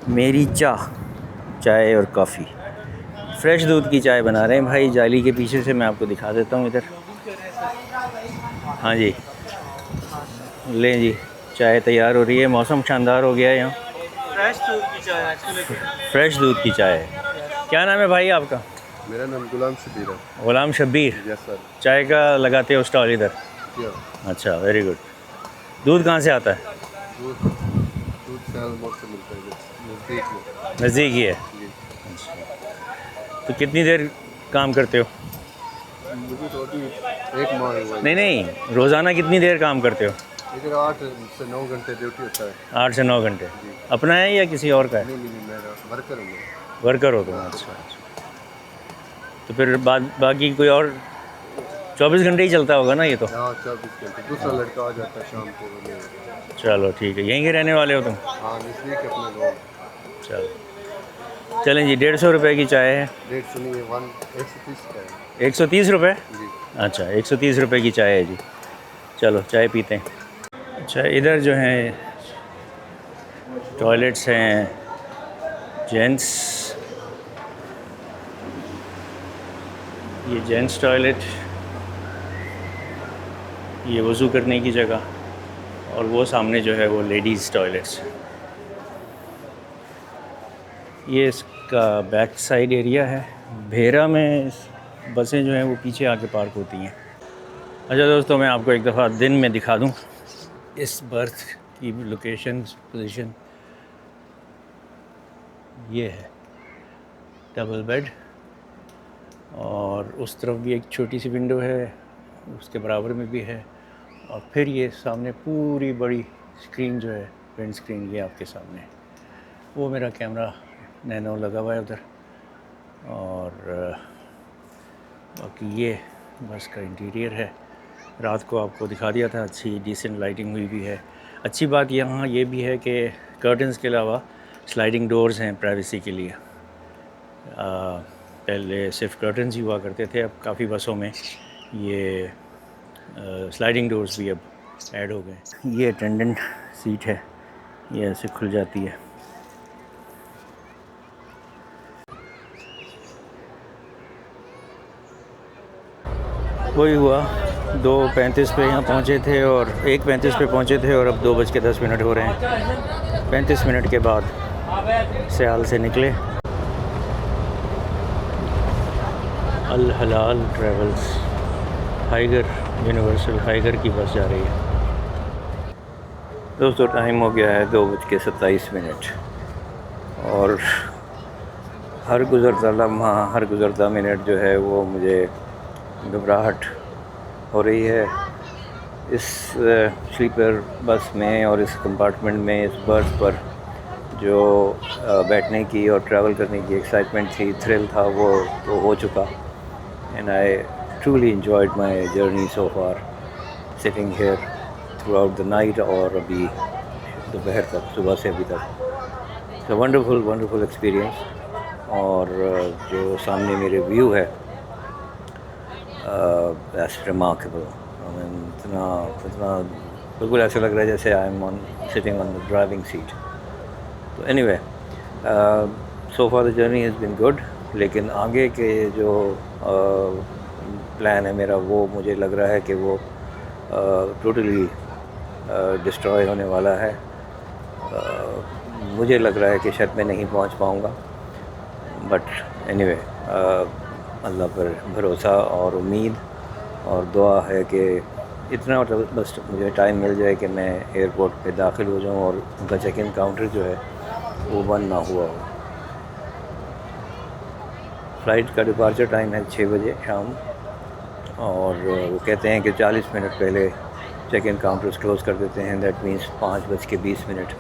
मेरी चाय और कॉफ़ी, फ्रेश दूध की चाय बना रहे हैं भाई, जाली के पीछे से मैं आपको दिखा देता हूँ इधर। हाँ जी, लें जी, चाय तैयार हो रही है, मौसम शानदार हो गया है यहाँ। फ्रेश दूध की चाय एक्चुअली। फ्रेश दूध की चाय है। क्या नाम है भाई आपका? मेरा नाम गुलाम शबीर है। गुलाम शब्बीर। Yes sir. चाय का लगाते हो स्टॉल इधर? अच्छा, वेरी गुड। दूध कहाँ से आता है? दूध सियालकोट से मिलता है, नज़दीक में। नज़दीक ही है। अच्छा, तो कितनी देर काम करते हो? मुझे तो अभी 1 माह हुआ है। नहीं, रोज़ाना कितनी देर काम करते हो? इधर 8 से 9 घंटे ड्यूटी होता है। 8 से 9 घंटे। अपना है या किसी और का है? नहीं, मेरा वर्कर हूँ। वर्कर हो तुम? अच्छा। तो फिर बाकी कोई और 24 घंटे ही चलता होगा ना ये तो? हाँ, 24 घंटे। दूसरा लड़का आ जाता है शाम को। चलो ठीक है, यहीं के रहने वाले हो तुम? हाँ, नज़दीक अपने गाँव। चलो, चलें जी। 150 रुपये की चाय है। 150 नहीं है, 130 का है। 130 रुपये? जी। अच्छा, 130 रुपये की चाय है जी। चलो चाय पीते हैं। अच्छा, इधर जो हैं टॉयलेट्स हैं जेंट्स, ये जेंट्स टॉयलेट, ये वज़ू करने की जगह, और वो सामने जो है वो लेडीज़ टॉयलेट्स। ये इसका बैक साइड एरिया है। भेरा में बसें जो हैं वो पीछे आके पार्क होती हैं। अच्छा दोस्तों, मैं आपको एक दफ़ा दिन में दिखा दूं इस बर्थ की लोकेशन, पोजीशन। ये है डबल बेड, और उस तरफ भी एक छोटी सी विंडो है, उसके बराबर में भी है, और फिर ये सामने पूरी बड़ी स्क्रीन जो है, विंड स्क्रीन, ये आपके सामने। वो मेरा कैमरा नैनो लगा हुआ है उधर, और बाकी ये बस का इंटीरियर है। रात को आपको दिखा दिया था, अच्छी डिसेंट लाइटिंग हुई भी है। अच्छी बात यहाँ ये भी है कि कर्टन्स के अलावा स्लाइडिंग डोर्स हैं प्राइवेसी के लिए। पहले सिर्फ कर्टन्स ही हुआ करते थे, अब काफ़ी बसों में ये स्लाइडिंग डोर्स भी अब ऐड हो गए। ये अटेंडेंट सीट है, ये ऐसे खुल जाती है। वही हुआ, 2:35 पे यहाँ पहुँचे थे और 1:35 पे पहुँचे थे, और अब 2:10 हो रहे हैं। 35 मिनट के बाद सियाल से निकले। अल हलाल ट्रैवल्स, हाइगर, यूनिवर्सल हाइगर की बस जा रही है। दोस्तों, टाइम हो गया है 2:27, और हर गुज़रता लम्हा, हर गुज़रता मिनट जो है वो मुझे घबराहट हो रही है। इस स्लीपर बस में और इस कंपार्टमेंट में, इस बर्थ पर जो बैठने की और ट्रैवल करने की एक्साइटमेंट थी, थ्रिल था, वो तो हो चुका। And I truly enjoyed my journey so far, sitting here through out the night, और अभी दोपहर तक, सुबह से अभी तक। तो वंडरफुल एक्सपीरियंस। और जो सामने मेरे व्यू है, दैट्स रिमार्केबल। इतना बिल्कुल ऐसा लग रहा है जैसे I am sitting on the driving seat. तो anyway, so far the journey has been good, लेकिन आगे के जो प्लान है मेरा, वो मुझे लग रहा है कि वो टोटली डिस्ट्रॉय होने वाला है। मुझे लग रहा है कि शायद मैं नहीं पहुंच पाऊंगा, बट एनीवे, अल्लाह पर भरोसा और उम्मीद और दुआ है कि इतना बस मुझे टाइम मिल जाए कि मैं एयरपोर्ट पे दाखिल हो जाऊं और उनका चेक इन काउंटर जो है वो बंद ना हुआ हो। फ़्लाइट का डिपार्चर टाइम है 6 बजे शाम, और वो कहते हैं कि 40 मिनट पहले चेक इन काउंटर्स क्लोज़ कर देते हैं। That means 5:20।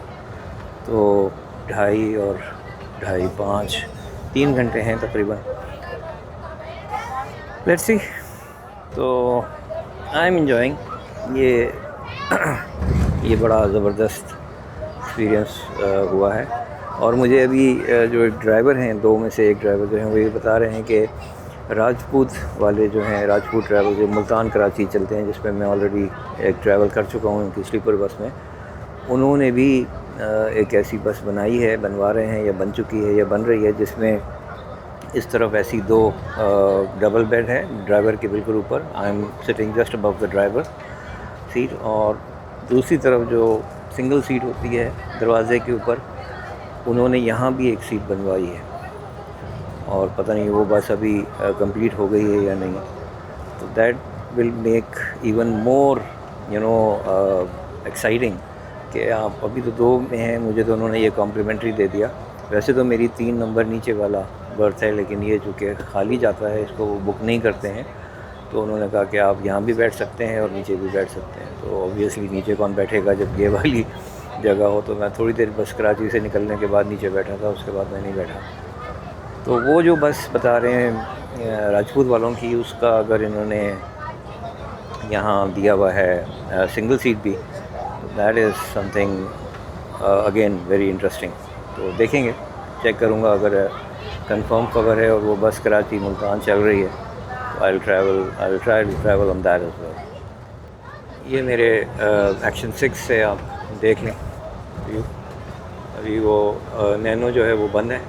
तो 2:30 और 2:30 5 3 घंटे हैं तकरीबन। Let's see. तो आई एम एंजॉइंग ये बड़ा ज़बरदस्त एक्सपीरियंस हुआ है। और मुझे अभी जो ड्राइवर हैं, 2 में से एक ड्राइवर जो हैं वो ये बता रहे हैं कि राजपूत वाले जो हैं, राजपूत ट्रैवल जो मुल्तान कराची चलते हैं, जिसमें मैं ऑलरेडी एक ट्रैवल कर चुका हूँ उनकी स्लीपर बस में, उन्होंने भी एक ऐसी बस बनाई है, बनवा रहे हैं या बन चुकी है या बन रही है, जिसमें इस तरफ ऐसी 2 डबल बेड है ड्राइवर के बिल्कुल ऊपर। आई am sitting just above the driver seat, और दूसरी तरफ जो सिंगल सीट होती है दरवाज़े के ऊपर, उन्होंने यहाँ भी एक सीट बनवाई है। और पता नहीं वो बस अभी कंप्लीट हो गई है या नहीं। तो that will make even more exciting कि आप अभी तो 2 में हैं, मुझे तो उन्होंने ये कॉम्प्लीमेंट्री दे दिया। वैसे तो मेरी 3 नंबर नीचे वाला बर्थ है, लेकिन ये चूँकि खाली जाता है, इसको वो बुक नहीं करते हैं, तो उन्होंने कहा कि आप यहाँ भी बैठ सकते हैं और नीचे भी बैठ सकते हैं। तो ऑब्वियसली नीचे कौन बैठेगा जब ये वाली जगह हो। तो मैं थोड़ी देर बस कराची से निकलने के बाद नीचे बैठा था, उसके बाद मैं नहीं बैठा। तो वो जो बस बता रहे हैं राजपूत वालों की, उसका अगर इन्होंने यहाँ दिया हुआ है सिंगल सीट भी, तो that is something again very interesting. तो देखेंगे, चेक करूँगा, अगर कंफर्म खबर है और वो बस कराची मुल्तान चल रही है, तो I try to travel on that as well. ये मेरे एक्शन 6 से आप देख लें व्यू। अभी वो नैनो जो है वो बंद है,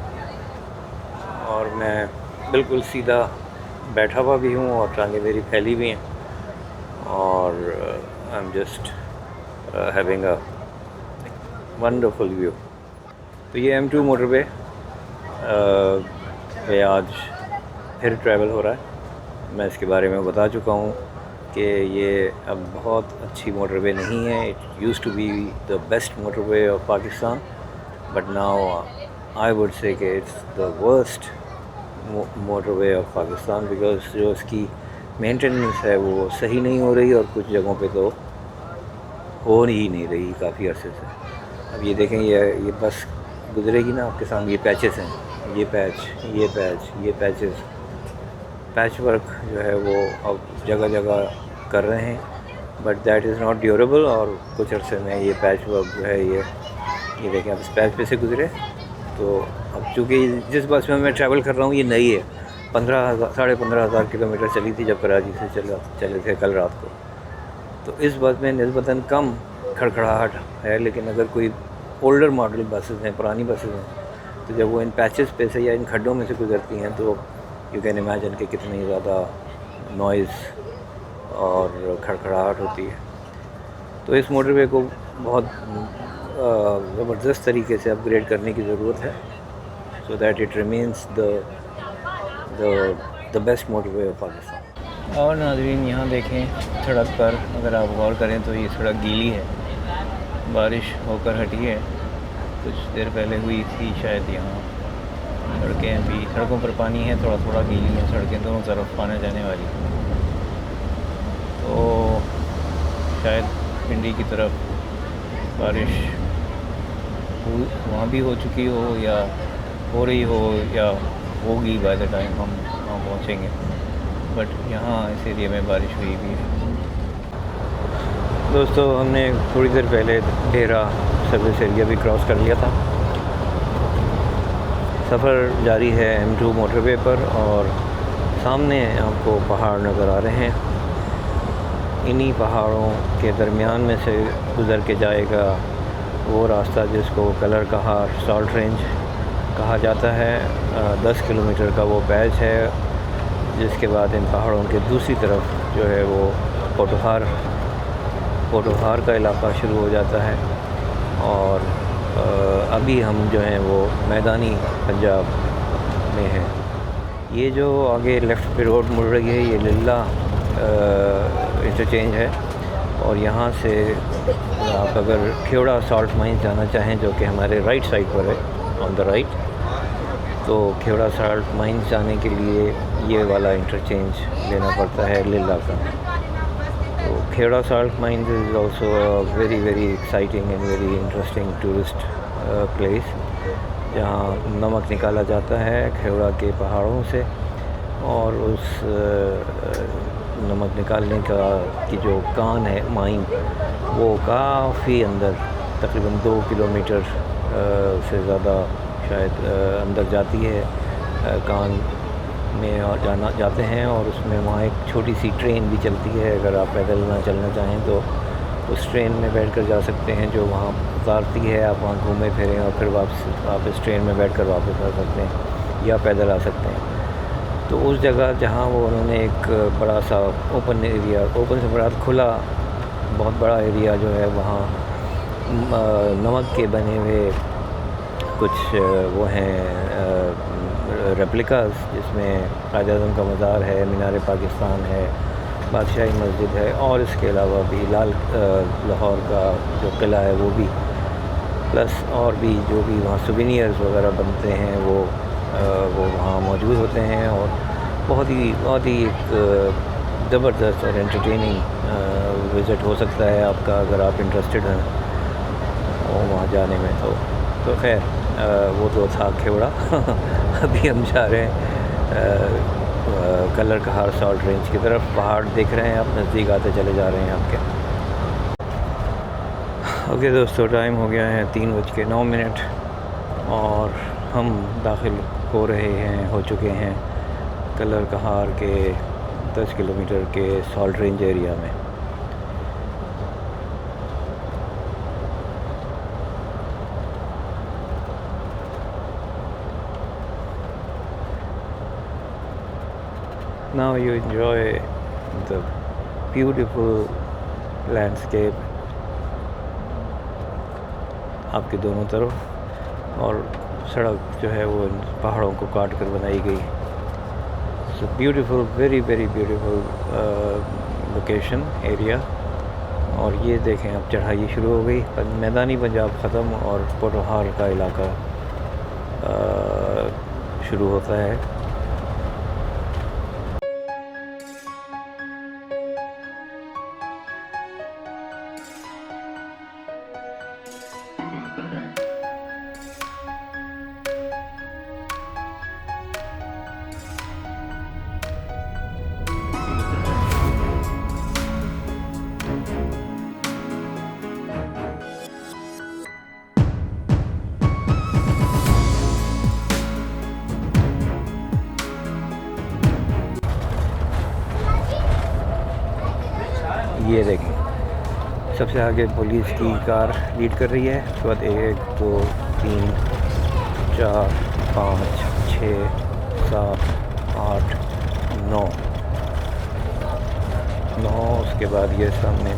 और मैं बिल्कुल सीधा बैठा हुआ भी हूँ और टांगें मेरी फैली भी हैं, और आई am just having a wonderful view. तो ये M2 मोटरवे पे आज फिर ट्रैवल हो रहा है। मैं इसके बारे में बता चुका हूँ कि ये अब बहुत अच्छी मोटरवे नहीं है। It use to be the best motorway of Pakistan, but now I would say कि it's the worst motorway of Pakistan, because जो इसकी मेंटेनेंस है वो सही नहीं हो रही, और कुछ जगहों पे तो हो ही नहीं रही काफ़ी अरसे से। अब ये देखें, ये बस गुजरेगी ना आपके सामने, ये पैचेस हैं, ये पैचेस, पैच वर्क जो है वो अब जगह जगह कर रहे हैं, but that is not durable. और कुछ अरसे में ये पैच वर्क जो है ये देखें, अब इस पैच पे से गुजरे। तो अब चूँकि जिस बस में मैं ट्रैवल कर रहा हूँ ये नई है, 15,000 किलोमीटर चली थी जब कराची से चले थे कल रात को। तो इस बस में निस्बतन कम खड़खड़ाहट है, लेकिन अगर कोई ओल्डर मॉडल बसेस हैं, पुरानी बसेस हैं, तो जब वो इन पैचेस पे से या इन खड्डों में से गुजरती हैं, तो यू कैन इमेजिन कि कितनी ज़्यादा नॉइज़ और खड़खड़ाहट होती है। तो इस मोटरवे को बहुत ज़बरदस्त तरीके से अपग्रेड करने की ज़रूरत है, so that it remains the best motorway of Pakistan. और नाज़रीन, यहाँ देखें सड़क पर, अगर आप गौर करें तो ये सड़क गीली है, बारिश होकर हटी है, कुछ देर पहले हुई थी शायद। यहाँ सड़कें भी, सड़कों पर पानी है, थोड़ा थोड़ा गीली है सड़कें, दोनों तरफ आने जाने वाली। तो शायद पिंडी की तरफ बारिश वहाँ भी हो चुकी हो, या हो रही हो, या होगी बाय द टाइम हम वहाँ पहुँचेंगे, बट यहाँ इस एरिया में बारिश हुई भी है। दोस्तों, हमने थोड़ी देर पहले डेरा सर्विस एरिया भी क्रॉस कर लिया था। सफ़र जारी है M2 मोटरवे पर, और सामने आपको पहाड़ नज़र आ रहे हैं। इन्हीं पहाड़ों के दरमियान में से गुज़र के जाएगा वो रास्ता जिसको कलर कहार सॉल्ट रेंज कहा जाता है। 10 किलोमीटर का वो पैच है, जिसके बाद इन पहाड़ों के दूसरी तरफ जो है वो पोटोहार का इलाका शुरू हो जाता है। और अभी हम जो हैं वो मैदानी पंजाब में हैं। ये जो आगे लेफ़्ट पे रोड मुड़ रही है, ये लिल्ला इंटरचेंज है, और यहाँ से आप अगर खेवड़ा सॉल्ट माइन जाना चाहें, जो कि हमारे राइट साइड पर है, ऑन द राइट, तो खेवड़ा साल्ट माइंस जाने के लिए ये वाला इंटरचेंज लेना पड़ता है लिल्ला का। तो Khewra salt mines is also very very exciting and very interesting tourist place, जहाँ नमक निकाला जाता है खेवड़ा के पहाड़ों से, और उस नमक निकालने की जो कान है माइन, वो काफ़ी अंदर तकरीबन 2 किलोमीटर से ज़्यादा शायद अंदर जाती है कान में, और जाते हैं, और उसमें वहाँ एक छोटी सी ट्रेन भी चलती है। अगर आप पैदल ना चलना चाहें तो उस ट्रेन में बैठकर जा सकते हैं, जो वहाँ उतारती है, आप वहाँ घूमें फिरें और फिर वापस ट्रेन में बैठकर वापस आ सकते हैं, या पैदल आ सकते हैं। तो उस जगह जहाँ वो उन्होंने एक बड़ा सा ओपन एरिया, ओपन से बड़ा खुला बहुत बड़ा एरिया जो है, वहाँ नमक के बने हुए कुछ वो हैं रेप्लिकास, जिसमें कायद-ए-आज़म का मज़ार है, मीनार पाकिस्तान है, बादशाही मस्जिद है, और इसके अलावा भी लाहौर का जो किला है वो भी, प्लस और भी जो भी वहाँ सुवेनियर्स वगैरह बनते हैं वो वहाँ मौजूद होते हैं। और बहुत ही एक ज़बरदस्त और एंटरटेनिंग विज़िट हो सकता है आपका, अगर आप इंटरेस्टेड हैं वहाँ जाने में। तो खैर वो तो था खेवड़ा। अभी हम जा रहे हैं कलर कहार साल्ट रेंज की तरफ। पहाड़ देख रहे हैं आप, नज़दीक आते चले जा रहे हैं आपके। ओके दोस्तों, टाइम हो गया है 3:09 और हम दाखिल हो चुके हैं कलर कहार के 10 किलोमीटर के साल्ट रेंज एरिया में। Now you enjoy the beautiful landscape आपके दोनों तरफ, और सड़क जो है वो इन पहाड़ों को काट कर बनाई गई। So beautiful, very very beautiful location area. और ये देखें अब चढ़ाई शुरू हो गई, मैदानी पंजाब ख़त्म और पोटोहार का इलाका शुरू होता है। ये देखें, सबसे आगे पुलिस की कार लीड कर रही है, उसके बाद 1 2 3 4 5 6 7 8 9, उसके बाद ये सामने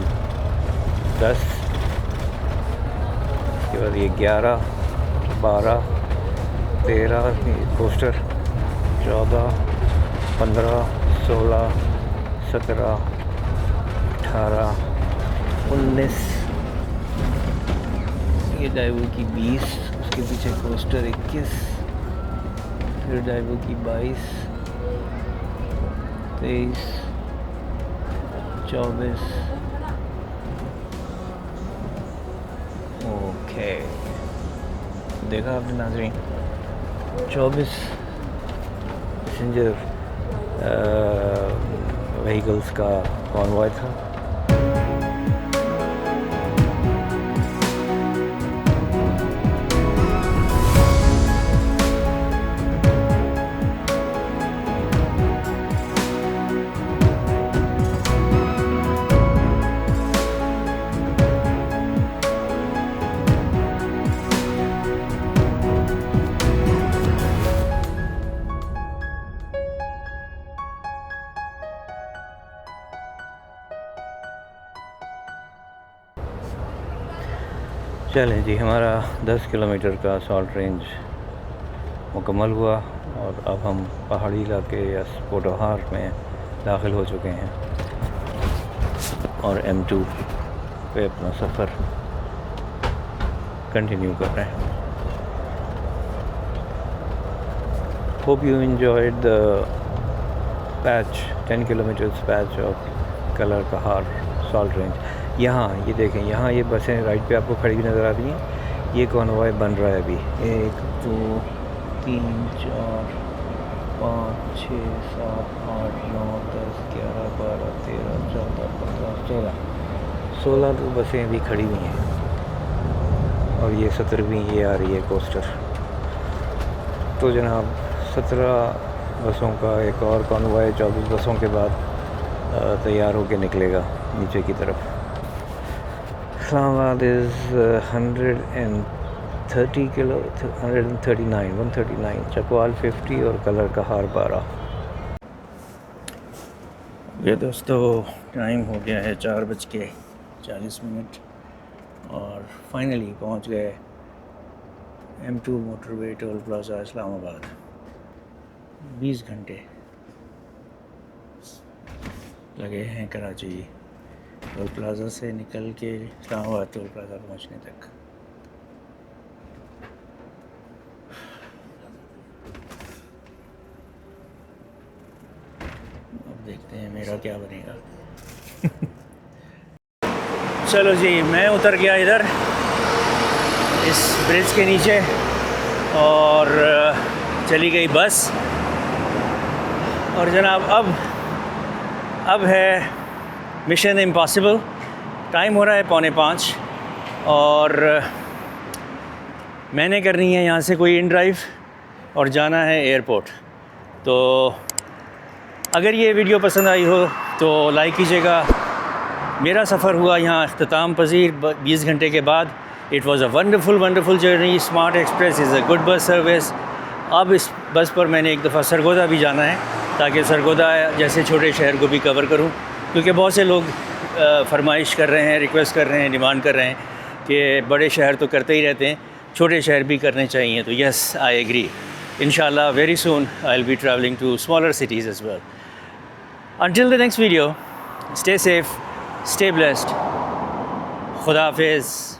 10, उसके बाद ये 11 12 13 पोस्टर 14 15 16 17 18 19, ये ड्राइवर की 20, उसके पीछे कोस्टर 21, फिर ड्राइवर की 22 23 24। ओके, देखा आपने नाज़रीन, 24 पैसेंजर व्हीकल्स का कॉन्वॉय था। चलें जी, हमारा 10 किलोमीटर का साल्ट रेंज मुकम्मल हुआ और अब हम पहाड़ी इलाके या पोटोहार में दाखिल हो चुके हैं और M2 पे अपना सफ़र कंटिन्यू कर रहे हैं। hope you enjoyed the patch, 10 kilometers patch of colour Kahar salt range. यहाँ ये देखें, यहाँ ये बसें राइट पे आपको खड़ी हुई नज़र आ रही हैं। ये कॉन्वॉय बन रहा है अभी। 1 2 3 4 5 6 7 8 9 10 11 12 13 14 15 16 बसें अभी खड़ी हुई हैं और ये 17वीं ये आ रही है कोस्टर। तो जनाब 17 बसों का एक और कॉन्वॉय 24 बसों के बाद तैयार होकर निकलेगा नीचे की तरफ। इस्लामाबाद इज़ 139 चकवाल 50 और कलर कहार 12। ये दोस्तों टाइम हो गया है 4:40 और फाइनली पहुंच गए M2 motorway toll plaza Islamabad. 20 घंटे लगे हैं कराची टोल प्लाज़ा से निकल के इस्लामाबाद टोल प्लाज़ा पहुंचने तक। अब देखते हैं मेरा क्या बनेगा। चलो जी, मैं उतर गया इधर इस ब्रिज के नीचे और चली गई बस। और जनाब अब है मिशन इम्पॉसिबल। टाइम हो रहा है 4:45 और मैंने करनी है यहाँ से कोई इन ड्राइव और जाना है एयरपोर्ट। तो अगर ये वीडियो पसंद आई हो तो लाइक कीजिएगा। मेरा सफ़र हुआ यहाँ अख्ताम पज़ीर 20 घंटे के बाद। It was a wonderful journey. Smart express is a good bus service. अब इस बस पर मैंने एक दफ़ा सरगोदा भी जाना है ताकि सरगोदा जैसे छोटे शहर को भी कवर करूं, क्योंकि बहुत से लोग फरमाइश कर रहे हैं, रिक्वेस्ट कर रहे हैं, डिमांड कर रहे हैं कि बड़े शहर तो करते ही रहते हैं, छोटे शहर भी करने चाहिए। तो यस, आई एग्री। इंशाल्लाह very soon I will be travelling to smaller cities as well. Until the next video, stay safe, stay blessed, खुदा हाफिज़।